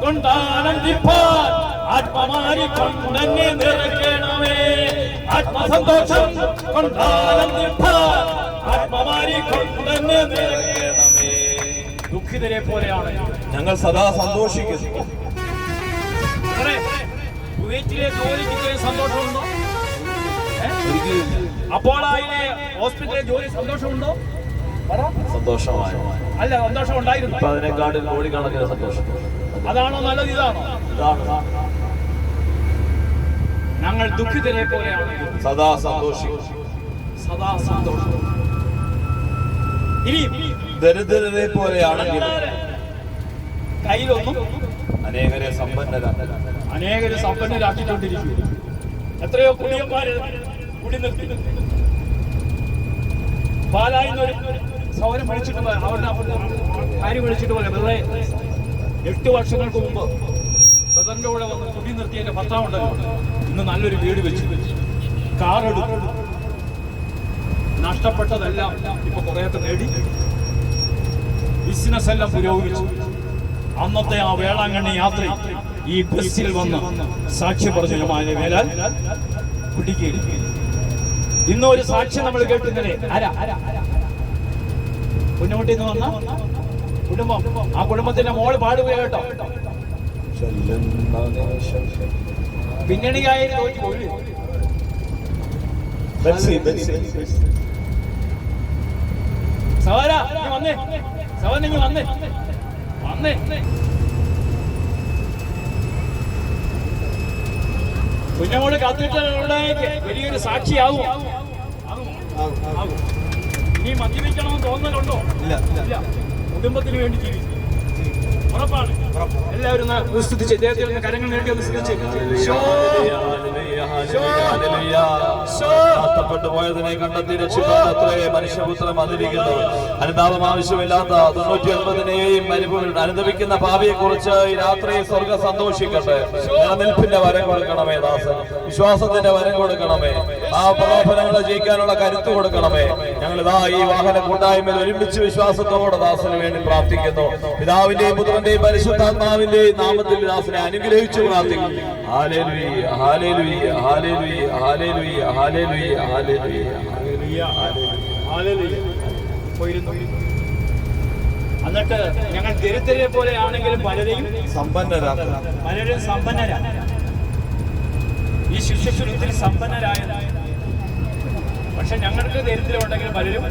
കൊണ്ടാനന്ദിപ്പാൻ ആത്മമാരി കൊണ്ടെന്നെ നിറയ്ക്കണമേ. ആത്മസന്തോഷം കൊണ്ടാനന്ദിപ്പാൻ ആത്മമാരി കൊണ്ടെന്നെ നിറയ്ക്കണമേ. ദുഃഖിതരെ പോലെയാണ് ഞങ്ങൾ സദാ സന്തോഷിക്കുന്നു. കുവൈറ്റിലെ ജോലിക്ക് സന്തോഷമുണ്ടോ? അപ്പോളയിലെ ഹോസ്പിറ്റലിലെ ജോലി സന്തോഷമുണ്ടോ? സന്തോഷമായി അല്ല, സന്തോഷം ഉണ്ടായിരുന്നു. അതിനെക്കാട്ടിൽ കോടിക്കണക്കിന് സന്തോഷം. അതാണോ നല്ലത്? ഇതാണോ? ഞങ്ങൾ ദുഃഖിതരെ പോലെയാണ് സദാ സന്തോഷിക്കും. ഇനി ദരിദ്രരെ പോലെയാണെങ്കിൽ കയ്യിലൊന്നും അനേകരെ സമ്പന്നരാക്കിക്കൊണ്ടിരിക്കും. എത്രയോ കുടിയന്മാര് കുടി നിർത്തി പാലായിന്നൊരു സൗരം വിളിച്ചിട്ട് അവരുടെ കാര്യം വിളിച്ചിട്ട് പോലെ വെറുതെ 8 വർഷങ്ങൾക്ക് മുമ്പ് ബദറിന്റെ കൂടെ വന്ന് കുടി നിർത്തിയതിന്റെ ഭർത്താവുണ്ടല്ലോ, ഇന്ന് നല്ലൊരു വീട് വെച്ച് കാറെടുത്തു. നഷ്ടപ്പെട്ടതെല്ലാം ഇപ്പൊ കുറെയൊക്കെ നേടി, ബിസിനസ് എല്ലാം പുരോഗമിച്ചു. അന്നത്തെ ആ വേളാങ്കണ്ണി യാത്ര ഈ ബസ്സിൽ വന്ന് സാക്ഷി പറഞ്ഞു വേലാൽ കുട്ടിക്ക്. ഇന്ന് ഒരു സാക്ഷി നമ്മൾ കേട്ടുന്നേ, കുഞ്ഞുകുട്ടിന്ന് വന്ന കുടുംബം, ആ കുടുംബത്തിന്റെ മോള് പാടുക കേട്ടോ. പിന്നണിയായി സവാര വന്നേ, സവാരങ്ങി വന്നേ. കുഞ്ഞമോള് കാത്തിട്ടുള്ളേക്ക് വലിയൊരു സാക്ഷിയാവും. ഇനി മദ്യപിക്കണമെന്ന് തോന്നലുണ്ടോ? ഇല്ല. കുടുംബത്തിന് വേണ്ടി ജീവിക്കും. ഉറപ്പാണ്. എല്ലാവരും സ്തുതിച്ച് ഇദ്ദേഹത്തിൽ നിന്ന് കരങ്ങൾ നേടി ഒന്ന് നഷ്ടപ്പെട്ടു പോയതിനെ കണ്ടെത്തി രക്ഷിക്കാൻ അത്രേ മനുഷ്യപുത്രം വന്നിരിക്കുന്നു. അനുതാപം ആവശ്യമില്ലാത്ത 99-നെയും അനുദപിക്കുന്ന ഭാവിയെ കുറിച്ച് ഈ രാത്രി സ്വർഗ്ഗം സന്തോഷിക്കട്ടെ. നിലനിൽപ്പിന്റെ വരം കൊടുക്കണമേ ദാസൻ, വിശ്വാസത്തിന്റെ വരം കൊടുക്കണമേ, ആ പ്രലോഭനങ്ങളെ ജയിക്കാനുള്ള കരുത്ത് കൊടുക്കണമേ. ഞങ്ങളിതാ ഈ വാഹന കൂട്ടായ്മയിൽ ഒരുമിച്ച് വിശ്വാസത്തോടെ ദാസന് വേണ്ടി പ്രാർത്ഥിക്കുന്നു. പിതാവിന്റെയും പുത്രന്റെയും പരിശുദ്ധാത്മാവിന്റെയും നാമത്തിൽ ദാസനെ അനുഗ്രഹിച്ചു പ്രാർത്ഥിക്കുന്നു. Hallelujah, hallelujah, hallelujah, hallelujah, hallelujah, hallelujah, hallelujah. എന്നിട്ട് ഞങ്ങൾ ദരിദ്രരെ പോലെ ആണെങ്കിലും പലരെയും സമ്പന്നരാണ്. ഈ ശുശ്രൂഷത്തിൽ സമ്പന്നരായ പക്ഷെ ഞങ്ങൾക്ക് ദരിദ്രമുണ്ടെങ്കിൽ പലരും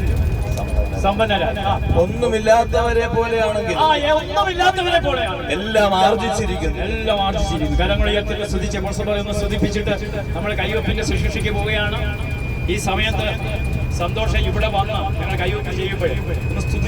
സമ്പന്നരാണ്. ഒന്നുമില്ലാത്തവരെ പോലെയാണെങ്കിൽ ഒന്നുമില്ലാത്തവരെ പോലെയാണ്. എല്ലാം ആർജിച്ചിരിക്കുന്നു. എല്ലാം ആർജിച്ചിരിക്കുന്നു. കരങ്ങൾ ഉയർത്തി സ്തുതിച്ച് ഒന്ന് സ്തുതിപ്പിച്ചിട്ട് നമ്മൾ കൈവപ്പിന്റെ ശുശ്രൂഷയ്ക്ക് പോവുകയാണ്. ഈ സമയത്ത് സന്തോഷം ഇവിടെ വന്ന് ഞങ്ങൾ കൈവപ്പ് ചെയ്യുമ്പോൾ ഒന്ന് സ്തുതി